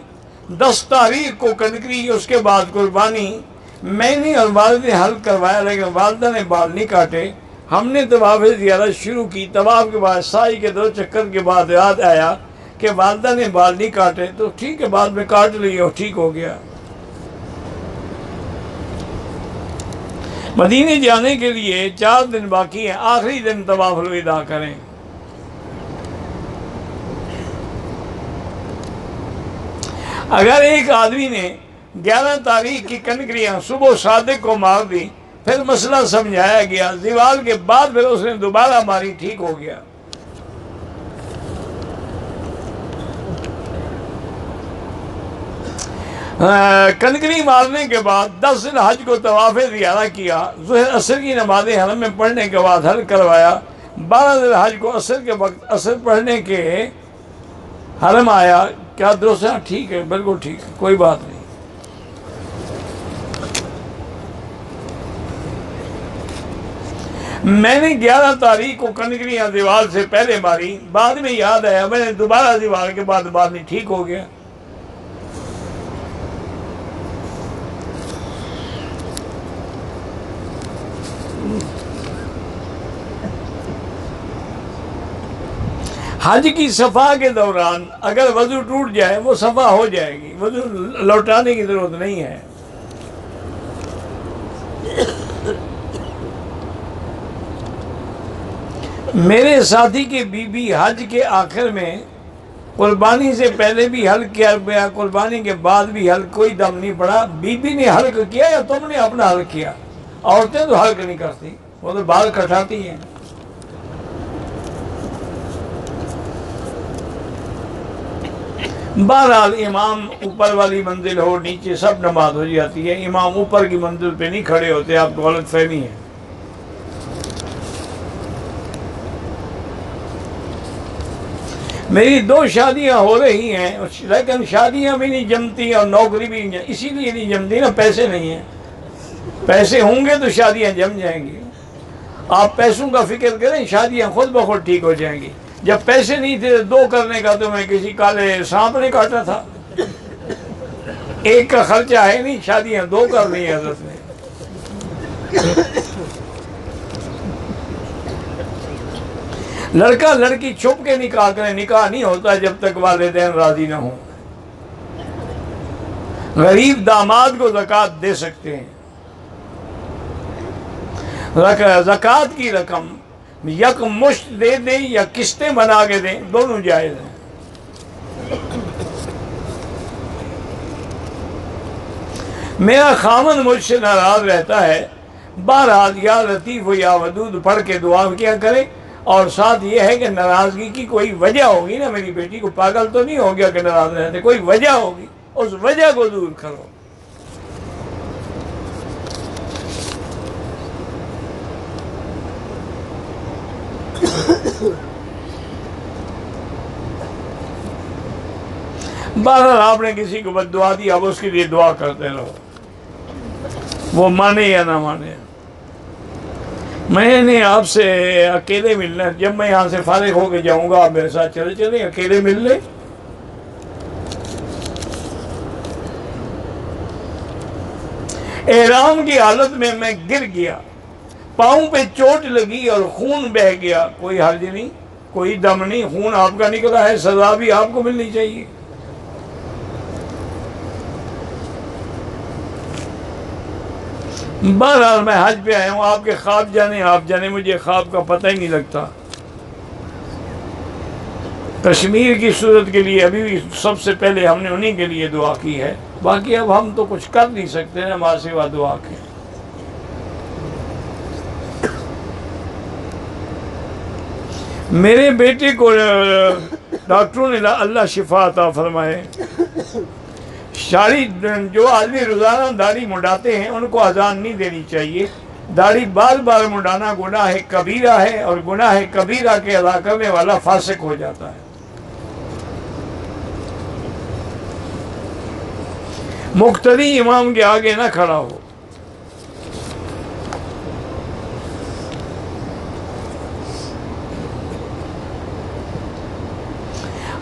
10 تاریخ کو کنکری، اس کے بعد قربانی میں نے اور والد نے حل کروایا، لیکن والدہ نے بال نہیں کاٹے۔ ہم نے طواف زیارت شروع کی، طواف کے بعد سائی کے 2 چکر کے بعد یاد آیا کہ والدہ نے بال نہیں کاٹے، تو ٹھیک ہے بعد میں کاٹ لیے اور ٹھیک ہو گیا۔ مدینے جانے کے لیے 4 دن باقی ہیں، آخری دن طواف الوداع کریں۔ اگر ایک آدمی نے 11 تاریخ کی کنکریاں صبح صادق کو مار دی، پھر مسئلہ سمجھایا گیا، زوال کے بعد پھر اس نے دوبارہ ماری، ٹھیک ہو گیا۔ کنکری مارنے کے بعد 10 ذی الحج کو طواف زیارہ کیا، ظہر عصر کی نماز حرم میں پڑھنے کے بعد حل کروایا، 12 ذی الحج کو عصر کے وقت عصر پڑھنے کے حرم آیا۔ کیا درست ہے؟ ٹھیک ہے، بالکل ٹھیک ہے، کوئی بات نہیں۔ میں نے 11 تاریخ کو کنکریاں زوال سے پہلے ماری، بعد میں یاد آیا میں نے دوبارہ زوال کے بعد نہیں، ٹھیک ہو گیا۔ حج کی صفا کے دوران اگر وضو ٹوٹ جائے وہ صفا ہو جائے گی، وضو لوٹانے کی ضرورت نہیں ہے۔ میرے ساتھی کی بی بی حج کے آخر میں قربانی سے پہلے بھی حل کیا گیا، قربانی کے بعد بھی حل، کوئی دم نہیں پڑا۔ بی بی نے حلق کیا یا تم نے اپنا حلق کیا؟ عورتیں تو حلق نہیں کرتی، وہ تو بال کٹاتی ہیں۔ بہرحال امام اوپر والی منزل ہو، نیچے سب نماز ہو جاتی ہے، امام اوپر کی منزل پہ نہیں کھڑے ہوتے، آپ کو غلط فہمی ہے۔ میری 2 شادیاں ہو رہی ہیں، لیکن شادیاں بھی نہیں جمتی اور نوکری بھی نہیں، اسی لیے نہیں جمتی نا، پیسے نہیں ہیں۔ پیسے ہوں گے تو شادیاں جم جائیں گی۔ آپ پیسوں کا فکر کریں، شادیاں خود بخود ٹھیک ہو جائیں گی۔ جب پیسے نہیں تھے 2 کرنے کا تو میں کسی کالے سانپ نے کاٹا تھا، ایک کا خرچہ ہے نہیں، شادیاں 2 کر لی ہیں حضرت نے۔ لڑکا لڑکی چھپ کے نکاح کریں، نکاح نہیں ہوتا جب تک والدین راضی نہ ہوں۔ غریب داماد کو زکوٰۃ دے سکتے ہیں، زکوٰۃ کی رقم یک مشت دے دیں یا قسطیں بنا کے دیں، دونوں جائز ہیں۔ میرا خامن مجھ سے ناراض رہتا ہے، بہرحال یا لطیف و یا ودود پڑھ کے دعا کیا کرے، اور ساتھ یہ ہے کہ ناراضگی کی کوئی وجہ ہوگی نا، میری بیٹی کو پاگل تو نہیں ہو گیا کہ ناراض رہتے، کوئی وجہ ہوگی، اس وجہ کو دور کرو۔ بہرحال آپ نے کسی کو بد دعا دی، اب اس کے لیے دعا کرتے رہو، وہ مانے یا نہ مانے۔ میں نے آپ سے اکیلے ملنا، جب میں یہاں سے فارغ ہو کے جاؤں گا آپ میرے ساتھ چلے اکیلے مل لیں۔ احرام کی حالت میں میں گر گیا، پاؤں پہ چوٹ لگی اور خون بہہ گیا، کوئی حرج نہیں، کوئی دم نہیں، خون آپ کا نکلا ہے، سزا بھی آپ کو ملنی چاہیے۔ بہرحال میں حج پہ آیا ہوں، آپ کے خواب جانے آپ جانے، مجھے خواب کا پتہ ہی نہیں لگتا۔ کشمیر کی صورت کے لیے ابھی بھی سب سے پہلے ہم نے انہی کے لیے دعا کی ہے، باقی اب ہم تو کچھ کر نہیں سکتے نا ماں سوا دعا کے۔ میرے بیٹے کو ڈاکٹروں نے اللہ شفا عطا فرمائے، جو آدمی روزانہ داڑھی منڈاتے ہیں ان کو اذان نہیں دینی چاہیے، داڑھی بار بار منڈانا گناہ کبیرہ ہے، اور گناہ کبیرہ کے ادا کرنے والا فاسق ہو جاتا ہے۔ مقتدی امام کے آگے نہ کھڑا ہو۔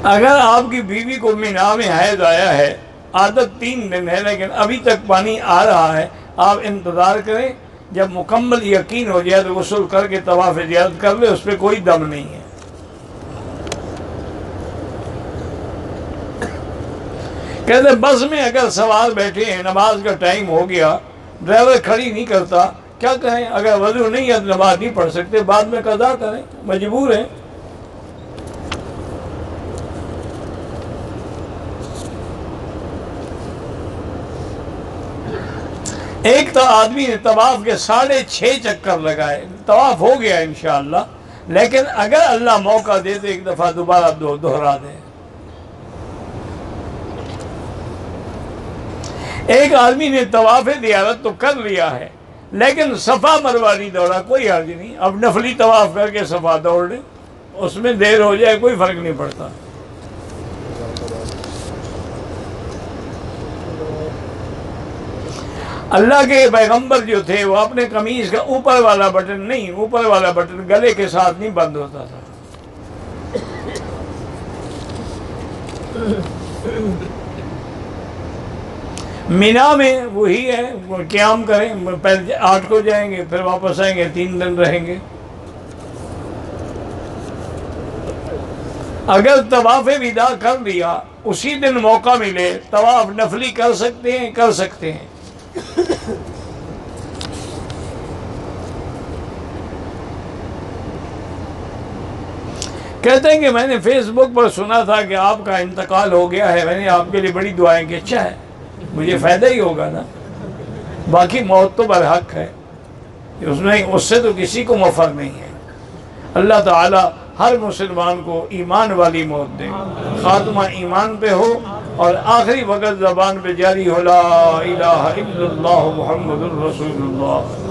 اگر آپ کی بیوی کو مینا میں حیض آیا ہے، عادت 3 دن ہے لیکن ابھی تک پانی آ رہا ہے، آپ انتظار کریں، جب مکمل یقین ہو جائے تو غسل کر کے طواف زیارت کر لے، اس پہ کوئی دم نہیں ہے۔ کہتے ہیں بس میں اگر سوار بیٹھے ہیں، نماز کا ٹائم ہو گیا، ڈرائیور کھڑی نہیں کرتا، کیا کہیں؟ اگر وضو نہیں ہے تو نماز نہیں پڑھ سکتے، بعد میں قضا کریں، مجبور ہیں۔ ایک تو آدمی نے طواف کے 6.5 چکر لگائے، طواف ہو گیا انشاءاللہ، لیکن اگر اللہ موقع دے تو ایک دفعہ دوبارہ دہرا دے۔ ایک آدمی نے طواف زیارت تو کر لیا ہے لیکن صفا مروہ نہیں دوڑا، کوئی حرج نہیں، اب نفلی طواف کر کے صفا دوڑ لے، اس میں دیر ہو جائے کوئی فرق نہیں پڑتا۔ اللہ کے پیغمبر جو تھے وہ اپنے قمیض کا اوپر والا بٹن نہیں، اوپر والا بٹن گلے کے ساتھ نہیں بند ہوتا تھا۔ مینا میں وہی ہے، قیام کریں، پہلے 8 کو جائیں گے، پھر واپس آئیں گے، 3 دن رہیں گے۔ اگر طواف وداع کر لیا، اسی دن موقع ملے، طواف نفلی کر سکتے ہیں، کر سکتے ہیں۔ کہتے ہیں کہ میں نے فیس بک پر سنا تھا کہ آپ کا انتقال ہو گیا ہے، میں نے آپ کے لیے بڑی دعائیں کی۔ اچھا ہے، مجھے فائدہ ہی ہوگا نا، باقی موت تو برحق ہے، اس سے تو کسی کو مفر نہیں ہے۔ اللہ تعالی ہر مسلمان کو ایمان والی موت دے، خاتمہ ایمان پہ ہو، اور آخری وقت زبان پہ جاری ہو لا الہ الا اللہ محمد الرسول اللہ۔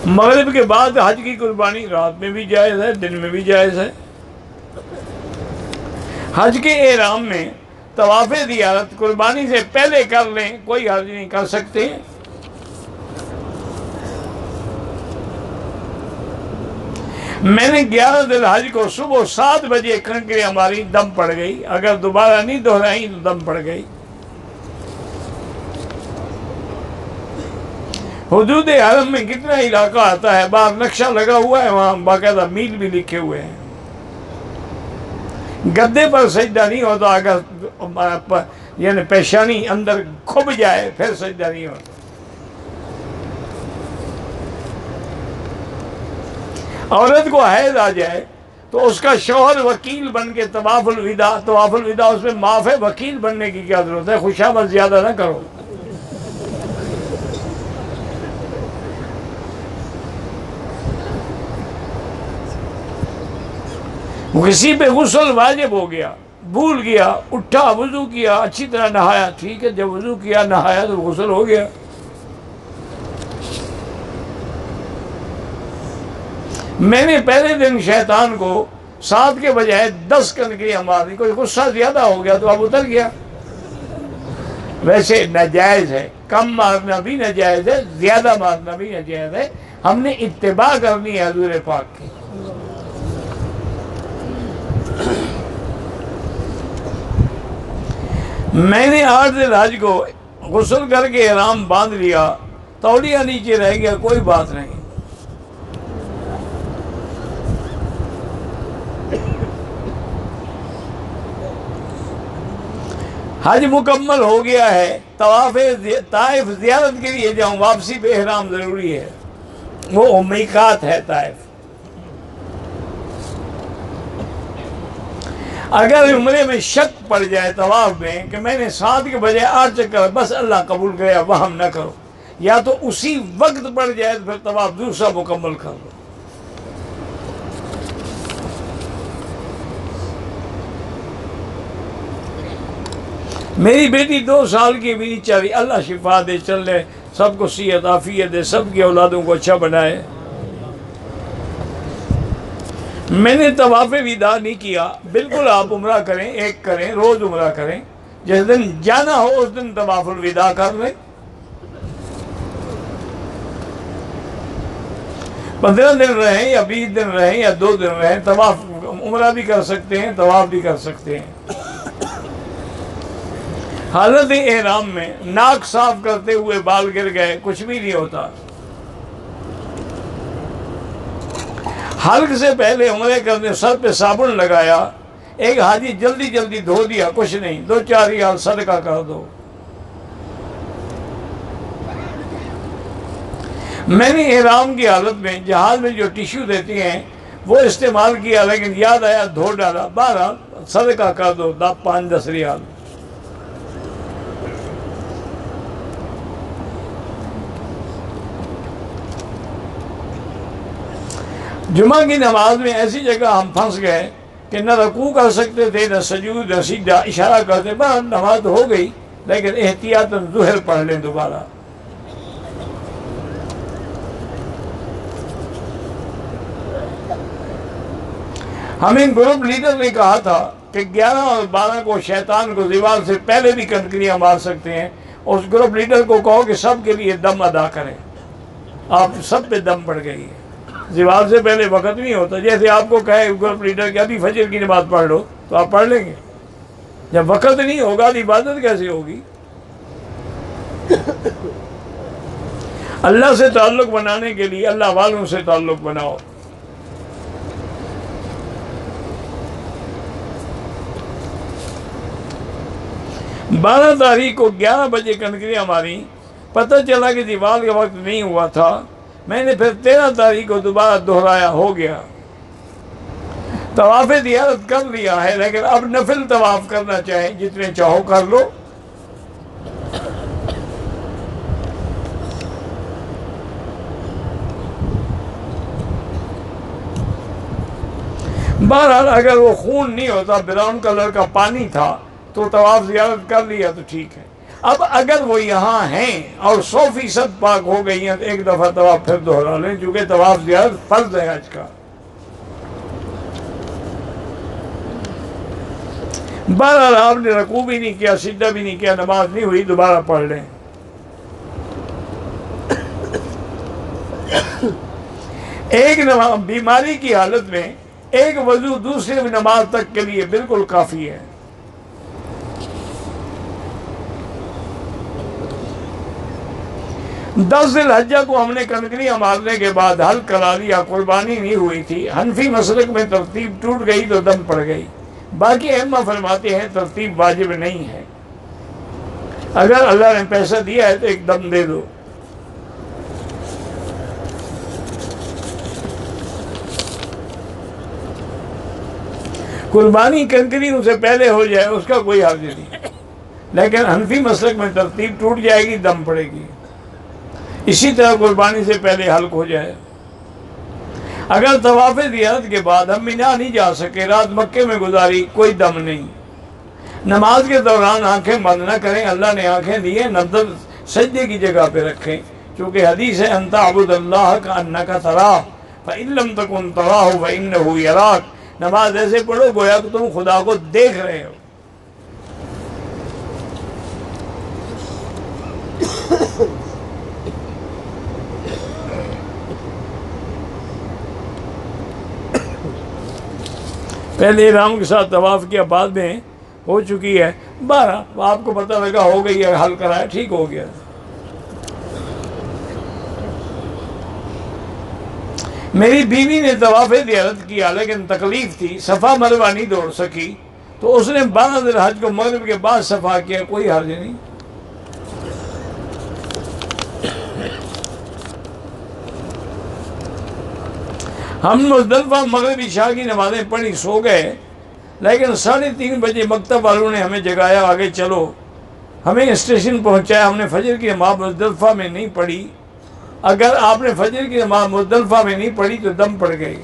مغرب کے بعد حج کی قربانی رات میں بھی جائز ہے، دن میں بھی جائز ہے۔ حج کے احرام میں طواف زیارت قربانی سے پہلے کر لیں، کوئی حرج نہیں، کر سکتے ہیں۔ میں نے 11 ذی الحج کو صبح 7 بجے کنکریاں ماری، دم پڑ گئی، اگر دوبارہ نہیں دہرائی تو دم پڑ گئی۔ حدود حرم میں کتنا علاقہ آتا ہے، باہر نقشہ لگا ہوا ہے، وہاں باقاعدہ میل بھی لکھے ہوئے ہیں۔ گدے پر سجدہ نہیں ہوتا، اگر یعنی پیشانی اندر کھب جائے پھر سجدہ نہیں ہوتا۔ عورت کو حیض آ جائے تو اس کا شوہر وکیل بن کے طواف الوداع اس میں معاف ہے، وکیل بننے کی کیا ضرورت ہے؟ خوشامد زیادہ نہ کرو۔ کسی پہ غسل واجب ہو گیا، بھول گیا، اٹھا، وضو کیا، اچھی طرح نہایا، ٹھیک ہے، جب وضو کیا نہایا تو غسل ہو گیا۔ میں نے پہلے دن شیطان کو 7 کے بجائے 10 کنکریاں مار دی، کوئی غصہ زیادہ ہو گیا تو اب اتر گیا۔ ویسے ناجائز ہے، کم مارنا بھی ناجائز ہے، زیادہ مارنا بھی ناجائز ہے، ہم نے اتباع کرنی ہے حضور پاک کی۔ میں نے 8 ذی الحج کو غسل کر کے احرام باندھ لیا، تولیہ نیچے رہ گیا، کوئی بات نہیں۔ حج مکمل ہو گیا ہے، طواف طائف زیارت کے لیے جاؤں، واپسی پہ احرام ضروری ہے، وہ میقات ہے طائف۔ اگر عمرے میں شک پڑ جائے طواف میں کہ میں نے 7 کے بجائے 8 چکر، بس اللہ قبول کرے، وہم نہ کرو، یا تو اسی وقت پڑ جائے تو پھر طواف دوسرا مکمل کر لو۔ میری بیٹی 2 سال کی بھی نہیں چل رہی، اللہ شفا دے، چل رہے، سب کو صحت عافیت دے، سب کی اولادوں کو اچھا بنائے۔ میں نے طواف وداع نہیں کیا، بالکل آپ عمرہ کریں، ایک کریں، روز عمرہ کریں، جس دن جانا ہو اس دن طواف الوداع کر لیں. 15 دن رہیں یا 20 دن رہیں یا 2 دن رہیں، طواف عمرہ بھی کر سکتے ہیں، طواف بھی کر سکتے ہیں. حالت احرام میں ناک صاف کرتے ہوئے بال گر گئے، کچھ بھی نہیں ہوتا. حلق سے پہلے عمرے کرنے سر پہ صابن لگایا، ایک حاجی جلدی جلدی دھو دیا، کچھ نہیں، 2-4 ریال صدقہ کر دو. میں نے احرام کی حالت میں جہاز میں جو ٹیشو دیتی ہیں وہ استعمال کیا، لیکن یاد آیا دھو ڈالا. بہرحال صدقہ کر دو 5-10 ریال. جمعہ کی نماز میں ایسی جگہ ہم پھنس گئے کہ نہ رکوع کر سکتے تھے، نہ سجود، نہ سجدہ. اشارہ کرتے بس نماز ہو گئی، لیکن احتیاطاً ظہر پڑھ لیں دوبارہ. ہمیں گروپ لیڈر نے کہا تھا کہ 11 اور 12 کو شیطان کو زوال سے پہلے بھی کنکریاں مار سکتے ہیں. اس گروپ لیڈر کو کہو کہ سب کے لیے دم ادا کریں. آپ سب پہ دم پڑ گئی ہے. زوال سے پہلے وقت نہیں ہوتا. جیسے آپ کو کہے گروپ لیڈر کہ ابھی فجر کی نماز پڑھ لو تو آپ پڑھ لیں گے. جب وقت نہیں ہوگا تو عبادت کیسے ہوگی؟ اللہ سے تعلق بنانے کے لیے اللہ والوں سے تعلق بناؤ. بارہ تاریخ کو 11 بجے کنکریاں ماری، پتہ چلا کہ دیوال کا وقت نہیں ہوا تھا. میں نے پھر 13 تاریخ کو دوبارہ دہرایا، ہو گیا. طواف زیارت کر لیا ہے، لیکن اب نفل طواف کرنا چاہیں جتنے چاہو کر لو. بہرحال اگر وہ خون نہیں ہوتا، براؤن کلر کا پانی تھا، تو طواف زیارت کر لیا تو ٹھیک ہے. اب اگر وہ یہاں ہیں اور 100% پاک ہو گئی ہیں تو ایک دفعہ طواف پھر دہرا لیں، چونکہ طواف زیارت فرض ہے حج کا. بہرحال آپ نے رکوع بھی نہیں کیا، سجدہ بھی نہیں کیا، نماز نہیں ہوئی، دوبارہ پڑھ لیں. ایک بیماری کی حالت میں ایک وضو دوسرے نماز تک کے لیے بالکل کافی ہے. 10 ذی الحجہ کو ہم نے کنکریاں مارنے کے بعد حل کرا لیا، قربانی نہیں ہوئی تھی. حنفی مسلک میں ترتیب ٹوٹ گئی تو دم پڑ گئی. باقی ائمہ فرماتے ہیں ترتیب واجب نہیں ہے. اگر اللہ نے پیسہ دیا ہے تو ایک دم دے دو. قربانی کنکریوں سے پہلے ہو جائے اس کا کوئی حرج نہیں، لیکن حنفی مسلک میں ترتیب ٹوٹ جائے گی، دم پڑے گی. اسی طرح قربانی سے پہلے حلق ہو جائے. اگر طواف زیارت کے بعد ہم مینا نہیں جا سکے، رات مکے میں گزاری، کوئی دم نہیں. نماز کے دوران آنکھیں بند نہ کریں. اللہ نے آنکھیں دی ہیں، نظر سجدے کی جگہ پہ رکھیں، چونکہ حدیث ہے ان تعبد اللہ کأنک تراہ فإن لم تکن تراہ فإنہ یراک. نماز ایسے پڑھو گویا کہ تم خدا کو دیکھ رہے ہو. پہلے احرام کے ساتھ طواف کیا، بعد میں ہو چکی ہے. 12 آپ کو پتہ لگا ہو گئی ہے، حل کرایا، ٹھیک ہو گیا. میری بیوی نے طواف زیارت کیا، لیکن تکلیف تھی، صفا مروہ نہیں دوڑ سکی، تو اس نے 12 ذی الحجہ کو مغرب کے بعد صفا کیا، کوئی حرج نہیں. ہم مزدلفہ مغرب عشاء کی نمازیں پڑھی، سو گئے، لیکن 3:30 بجے مکتب والوں نے ہمیں جگایا، آگے چلو. ہمیں اسٹیشن پہنچایا. ہم نے فجر کی نماز مزدلفہ میں نہیں پڑھی. اگر آپ نے فجر کی نماز مزدلفہ میں نہیں پڑھی تو دم پڑ گئی.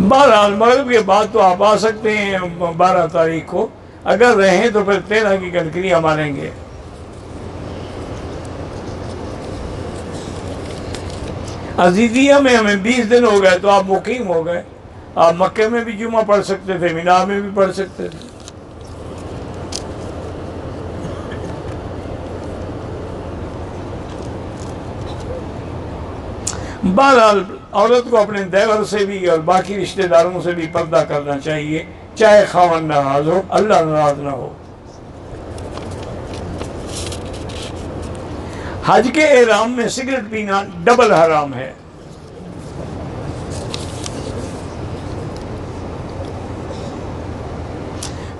بہرحال مغرب کے بعد تو آپ آ سکتے ہیں 12 تاریخ کو. اگر رہیں تو پھر 13 کی کنکریاں ماریں گے. عزیزیہ میں ہمیں 20 دن ہو گئے تو آپ مقیم ہو گئے. آپ مکے میں بھی جمعہ پڑھ سکتے تھے، مینا میں بھی پڑھ سکتے تھے. بہرحال عورت کو اپنے دیور سے بھی اور باقی رشتہ داروں سے بھی پردہ کرنا چاہیے، چاہے خاوند ناراض ہو، اللہ ناراض نہ ہو. حج کے احرام میں سگریٹ پینا ڈبل حرام ہے.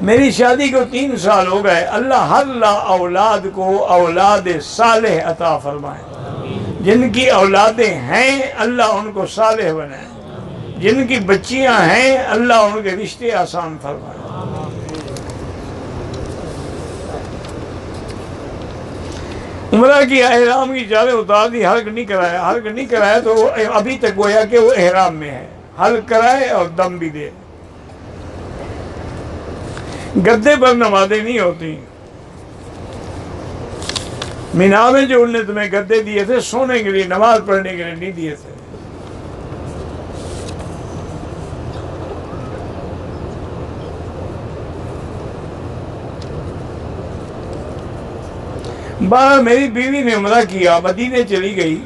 میری شادی کو 3 سال ہو گئے. اللہ ہر لا اولاد کو اولاد صالح عطا فرمائے. جن کی اولادیں ہیں اللہ ان کو صالح بنائے. جن کی بچیاں ہیں اللہ ان کے رشتے آسان فرمائے. عمرہ کی احرام کی چادر اتار دی، حلق نہیں کرایا. حلق نہیں کرایا تو ابھی تک گویا کہ وہ احرام میں ہے. حلق کرائے اور دم بھی دے. گدے پر نمازیں نہیں ہوتی. مینا میں جو انہوں نے تمہیں گدے دیے تھے سونے کے لیے، نماز پڑھنے کے لیے نہیں دیے تھے. بارہ میری بیوی نے عمرہ کیا، مدینے چلی گئی.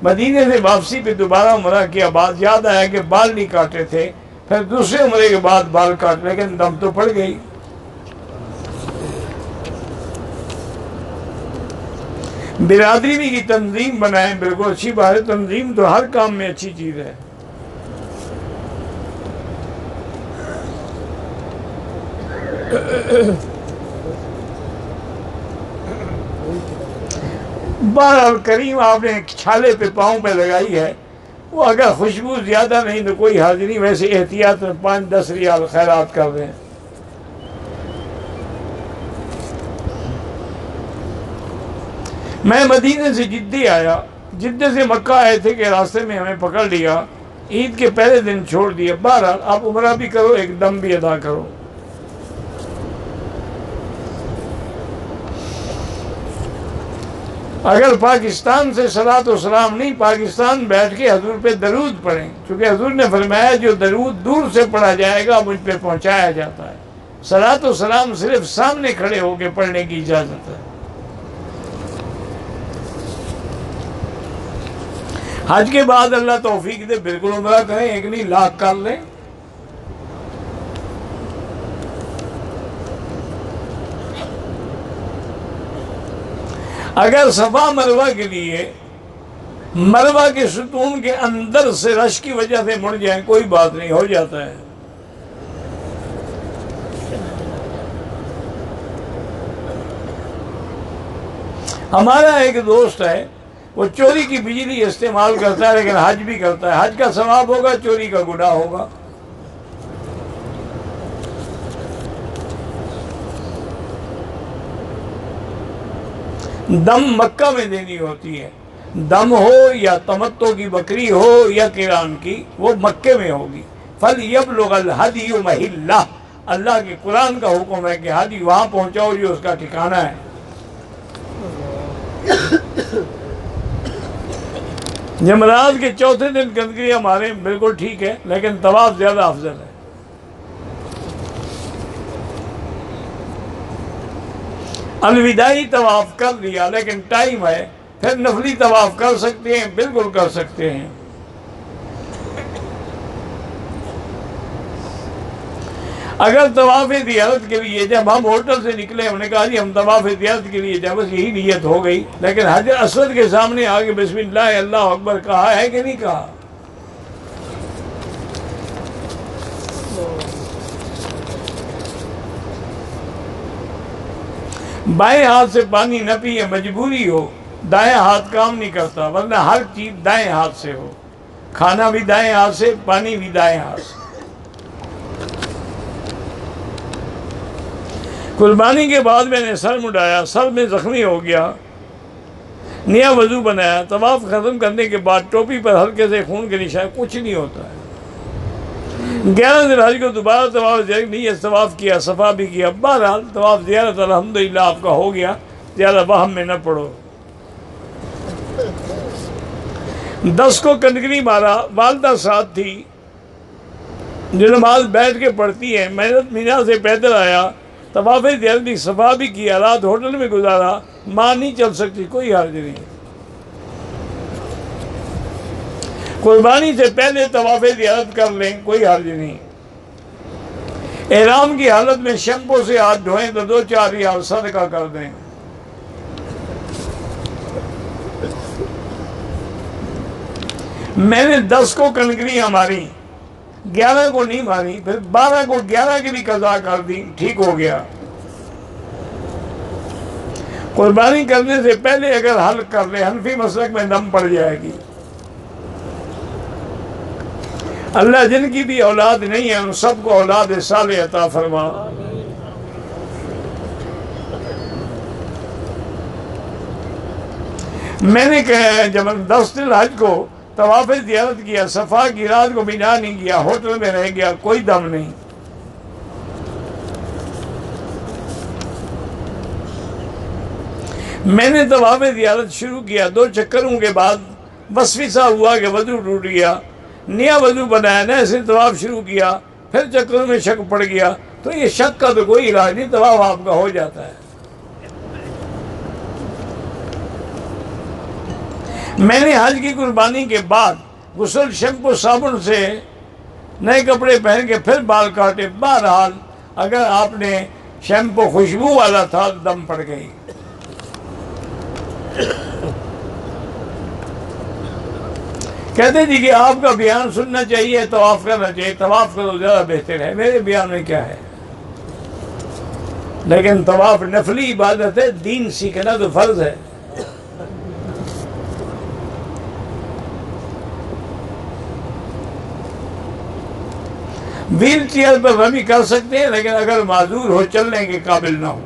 مدینے سے واپسی پہ دوبارہ عمرہ کیا. بعد یاد آیا کہ بال نہیں کاٹے تھے. پھر دوسرے عمرے کے بعد بال کاٹ، لیکن دم تو پڑ گئی. برادری بھی کی تنظیم بنائیں، بالکل اچھی بات ہے. تنظیم تو ہر کام میں اچھی چیز ہے. بہرحال کریم آپ نے چھالے پہ پاؤں پہ لگائی ہے، وہ اگر خوشبو زیادہ نہیں تو کوئی حرج نہیں. ویسے احتیاط میں 5-10 ریال خیرات کر دیں. میں مدینے سے جدے آیا. جدے سے مکہ آئے تھے کہ راستے میں ہمیں پکڑ لیا. عید کے پہلے دن چھوڑ دیا. بہرحال آپ عمرہ بھی کرو، ایک دم بھی ادا کرو. اگر پاکستان سے صلاۃ و سلام نہیں، پاکستان بیٹھ کے حضور پہ درود پڑھیں، چونکہ حضور نے فرمایا جو درود دور سے پڑھا جائے گا مجھ پہ پہنچایا جاتا ہے. صلاۃ و سلام صرف سامنے کھڑے ہو کے پڑھنے کی اجازت ہے. حج کے بعد اللہ توفیق دے بالکل عمرہ کریں، 1 نہیں لاکھ کر لیں. اگر صفا مروہ کے لیے مروہ کے ستون کے اندر سے رش کی وجہ سے مڑ جائیں کوئی بات نہیں، ہو جاتا ہے. ہمارا ایک دوست ہے، وہ چوری کی بجلی استعمال کرتا ہے لیکن حج بھی کرتا ہے. حج کا ثواب ہوگا، چوری کا گناہ ہوگا. دم مکہ میں دینی ہوتی ہے. دم ہو یا تمتع کی بکری ہو یا قران کی، وہ مکے میں ہوگی. فَلْيَبْلُغَ الْهَدْيُ مَحِلَّهُ، اللہ کے قرآن کا حکم ہے کہ ہدی وہاں پہنچاؤ جو اس کا ٹھکانہ ہے. جمعرات کے چوتھے دن گندگیاں ماریں، بالکل ٹھیک ہے، لیکن طواف زیادہ افضل ہے. الوداعی طواف کر لیا لیکن ٹائم ہے، پھر نفلی طواف کر سکتے ہیں، بالکل کر سکتے ہیں. اگر طواف زیارت کے لیے جب ہم ہوٹل سے نکلے، ہم نے کہا جی ہم طواف زیارت کے لیے جب بس یہی نیت ہو گئی، لیکن حجر اسود کے سامنے آگے بسم اللہ اللہ اکبر کہا ہے کہ نہیں کہا؟ بائیں ہاتھ سے پانی نہ پیے، مجبوری ہو، دائیں ہاتھ کام نہیں کرتا، ورنہ ہر چیز دائیں ہاتھ سے ہو. کھانا بھی دائیں ہاتھ سے، پانی بھی دائیں ہاتھ سے. قربانی کے بعد میں نے سر مڈایا، سر میں زخمی ہو گیا، نیا وضو بنایا. طواف ختم کرنے کے بعد ٹوپی پر ہلکے سے خون کے نشان، کچھ نہیں ہوتا ہے. 11 ذی الحج کو دوبارہ طواف زیارت نیت طواف کیا، صفا بھی کیا. بہرحال طواف زیارت الحمدللہ آپ کا ہو گیا. زیادہ وہم میں نہ پڑو. 10 کو کنکری مارا، والدہ ساتھ تھی جو نماز بیٹھ کے پڑھتی ہے، محنت مینا سے پیدل آیا، طواف زیارت بھی صفا بھی کیا، رات ہوٹل میں گزارا، ماں نہیں چل سکتی، کوئی حرج نہیں۔ قربانی سے پہلے طواف زیارت کر لیں، کوئی حرج نہیں۔ احرام کی حالت میں شیمپو سے ہاتھ دھوئیں تو 2-4 ریال صدقہ کر دیں۔ میں نے 10 کو کنکریاں ماری، 11 کو نہیں ماری، پھر 12 کو 11 کی بھی قضا کر دی، ٹھیک ہو گیا۔ قربانی کرنے سے پہلے اگر حلق کر لے، حنفی مسلک میں دم پڑ جائے گی۔ اللہ جن کی بھی اولاد نہیں ہے ان سب کو اولاد صالح عطا فرما۔ میں نے جب 10 دن حج کو طواف زیارت کیا، صفا کی رات کو بنا نہیں کیا، ہوٹل میں رہ گیا، کوئی دم نہیں۔ میں نے طواف زیارت شروع کیا، 2 چکروں کے بعد وسوسہ ہوا کہ وضو ٹوٹ گیا، نیا وضو بنایا، نئے سے طواف شروع کیا، پھر چکروں میں شک پڑ گیا، تو یہ شک کا تو کوئی علاج نہیں، طواف آپ کا ہو جاتا ہے۔ میں نے حج کی قربانی کے بعد غسل، شیمپو، صابن سے نئے کپڑے پہن کے پھر بال کاٹے۔ بہرحال اگر آپ نے شیمپو خوشبو والا تھا دم پڑ گئی۔ کہتے جی کہ آپ کا بیان سننا چاہیے، طواف کرنا چاہیے، طواف کرو زیادہ بہتر ہے۔ میرے بیان میں کیا ہے؟ لیکن طواف نفلی عبادت ہے، دین سیکھنا تو فرض ہے۔ ویل چیئر پر رمی کر سکتے ہیں، لیکن اگر معذور ہو، چلنے کے قابل نہ ہو۔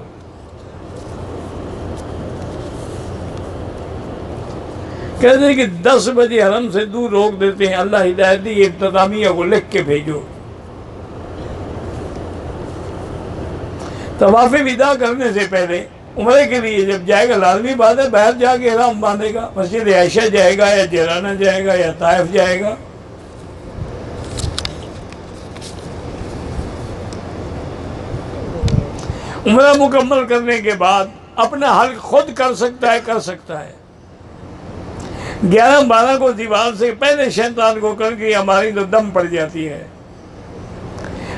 کہتے ہیں کہ 10 بجے حرم سے دور روک دیتے ہیں، اللہ ہدایت دی، اختتامیہ کو لکھ کے بھیجو۔ طواف وداع کرنے سے پہلے عمرے کے لیے جب جائے گا، لازمی بات ہے باہر جا کے احرام باندھے گا، مسجد عائشہ جائے گا یا جیرانہ جائے گا یا طائف جائے گا۔ عمرہ مکمل کرنے کے بعد اپنا حلق خود کر سکتا ہے۔ 11-12 کو دیوار سے پہلے شیطان کو کنکری ہماری تو دم پڑ جاتی ہے۔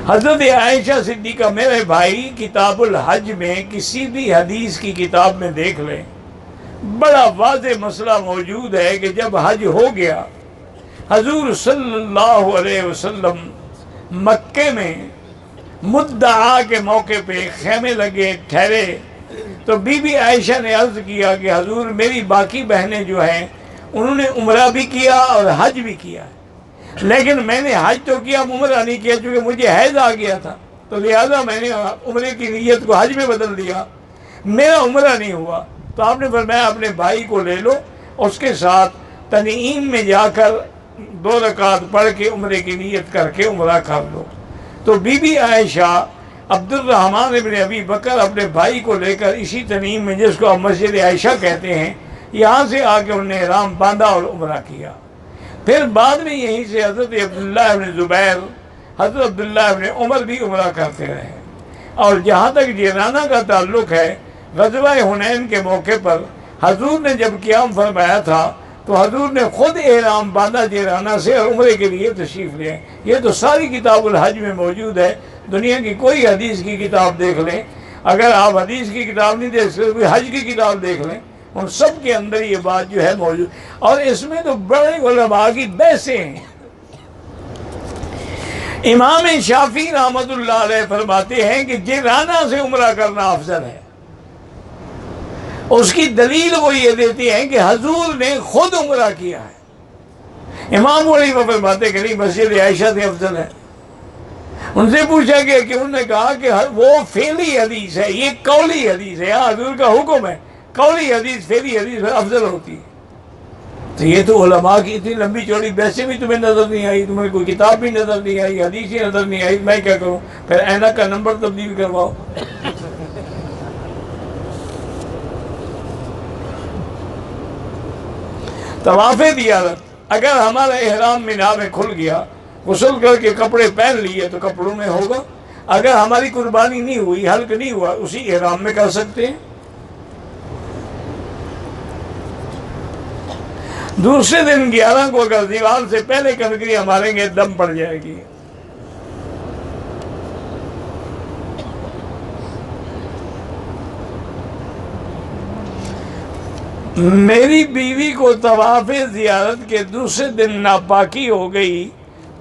حضرت عائشہ صدیقہ، میرے بھائی، کتاب الحج میں کسی بھی حدیث کی کتاب میں دیکھ لیں، بڑا واضح مسئلہ موجود ہے کہ جب حج ہو گیا، حضور صلی اللہ علیہ وسلم مکے میں مدعا کے موقع پہ خیمے لگے، ٹھہرے، تو بی بی عائشہ نے عرض کیا کہ حضور، میری باقی بہنیں جو ہیں انہوں نے عمرہ بھی کیا اور حج بھی کیا، لیکن میں نے حج تو کیا، عمرہ نہیں کیا، چونکہ مجھے حیض آ گیا تھا، تو لہذا میں نے عمرے کی نیت کو حج میں بدل دیا، میرا عمرہ نہیں ہوا۔ تو آپ نے فرمایا اپنے بھائی کو لے لو، اس کے ساتھ تنعیم میں جا کر 2 رکعت پڑھ کے عمرے کی نیت کر کے عمرہ کر لو۔ تو بی بی عائشہ عبد الرحمن ابن ابی بکر اپنے بھائی کو لے کر اسی تنعیم میں، جس کو ہم مسجد عائشہ کہتے ہیں، یہاں سے آ کے انہوں نے احرام باندھا اور عمرہ کیا۔ پھر بعد میں یہیں سے حضرت عبداللہ ابن زبیر، حضرت عبداللہ ابن عمر بھی عمرہ کرتے رہے۔ اور جہاں تک جیرانہ کا تعلق ہے، غزوہ حنین کے موقع پر حضور نے جب قیام فرمایا تھا تو حضور نے خود احرام باندھا جیرانہ سے اور عمرے کے لیے تشریف لے۔ یہ تو ساری کتاب الحج میں موجود ہے، دنیا کی کوئی حدیث کی کتاب دیکھ لیں، اگر آپ حدیث کی کتاب نہیں دیکھ سکتے، کوئی حج کی کتاب دیکھ لیں، ان سب کے اندر یہ بات جو ہے موجود، اور اس میں تو بڑے علماء کی بحثیں ہیں۔ امام شافعی رحمۃ اللہ علیہ فرماتے ہیں کہ جیرانہ سے عمرہ کرنا افضل ہے۔ اس کی دلیل وہ یہ دیتے ہیں کہ حضور نے خود عمرہ کیا ہے۔ امام علی فرماتے کہ نہیں، مسجد عائشہ سے افضل ہے۔ ان سے پوچھا گیا کہ انہوں نے کہا کہ وہ فعلی حدیث ہے، یہ قولی حدیث ہے، یہاں حضور کا حکم ہے، قولی حدیث فعلی حدیث افضل ہوتی ہے۔ تو یہ تو علماء کی اتنی لمبی چوڑی بحثیں بھی تمہیں نظر نہیں آئی، تمہیں کوئی کتاب بھی نظر نہیں آئی، حدیث ہی نظر نہیں آئی، میں کیا کروں؟ پھر اینک کا نمبر تبدیل کرواؤ۔ طواف زیارت اگر ہمارا احرام مینا میں کھل گیا، غسل کر کے کپڑے پہن لیے تو کپڑوں میں ہوگا، اگر ہماری قربانی نہیں ہوئی، حلق نہیں ہوا، اسی احرام میں کر سکتے ہیں۔ دوسرے دن 11 کو اگر دیوار سے پہلے کنکریاں ماریں گے دم پڑ جائے گی۔ میری بیوی کو طواف زیارت کے دوسرے دن ناپاکی ہو گئی،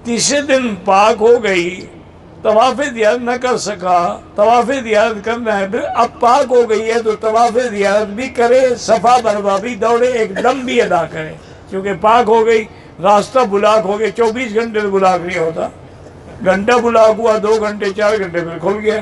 تیسرے دن پاک ہو گئی، طواف زیارت نہ کر سکا، طواف زیارت کرنا ہے، پھر اب پاک ہو گئی ہے تو طواف زیارت بھی کرے، صفا مروا بھی دوڑے، ایک دم بھی ادا کرے، کیونکہ پاک ہو گئی، راستہ بلاک ہو گیا۔ 24 گھنٹے بلاک نہیں ہوتا، گھنٹہ بلاک ہوا، 2 گھنٹے 4 گھنٹے پھر کھل گیا۔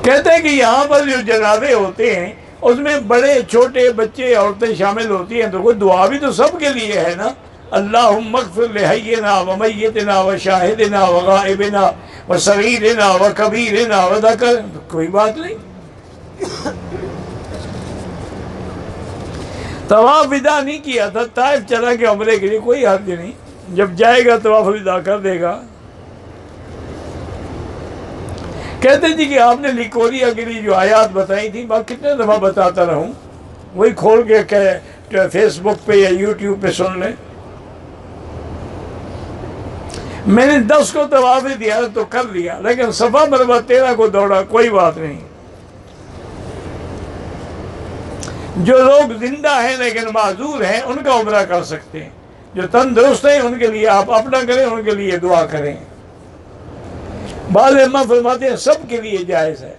کہتے ہیں کہ یہاں پر جو جنازے ہوتے ہیں اس میں بڑے چھوٹے بچے عورتیں شامل ہوتی ہیں، تو کوئی دعا بھی تو سب کے لیے ہے نا۔ اللہم اغفر لحینا ومیتنا وشاہدنا وغائبنا وصغیرنا وکبیرنا وذکر، کوئی بات نہیں۔ طواف ودا نہیں کیا تھا، طائف چلا کے عمرے کے لیے، کوئی حرج نہیں، جب جائے گا طواف ودا کر دے گا۔ کہتے جی کہ آپ نے لیکوریا کے لیے جو آیات بتائی تھی، میں کتنے دفعہ بتاتا رہوں، وہی کھول کے فیس بک پہ یا یوٹیوب پہ سن لیں۔ میں نے 10 کو طواف زیارت تو کر لیا، لیکن صفا مروہ 13 کو دوڑا، کوئی بات نہیں۔ جو لوگ زندہ ہیں لیکن معذور ہیں ان کا عمرہ کر سکتے ہیں، جو تندرست ہیں ان کے لیے آپ اپنا کریں، ان کے لیے دعا کریں۔ بعض علماء فرماتے ہیں سب کے لیے جائز ہے۔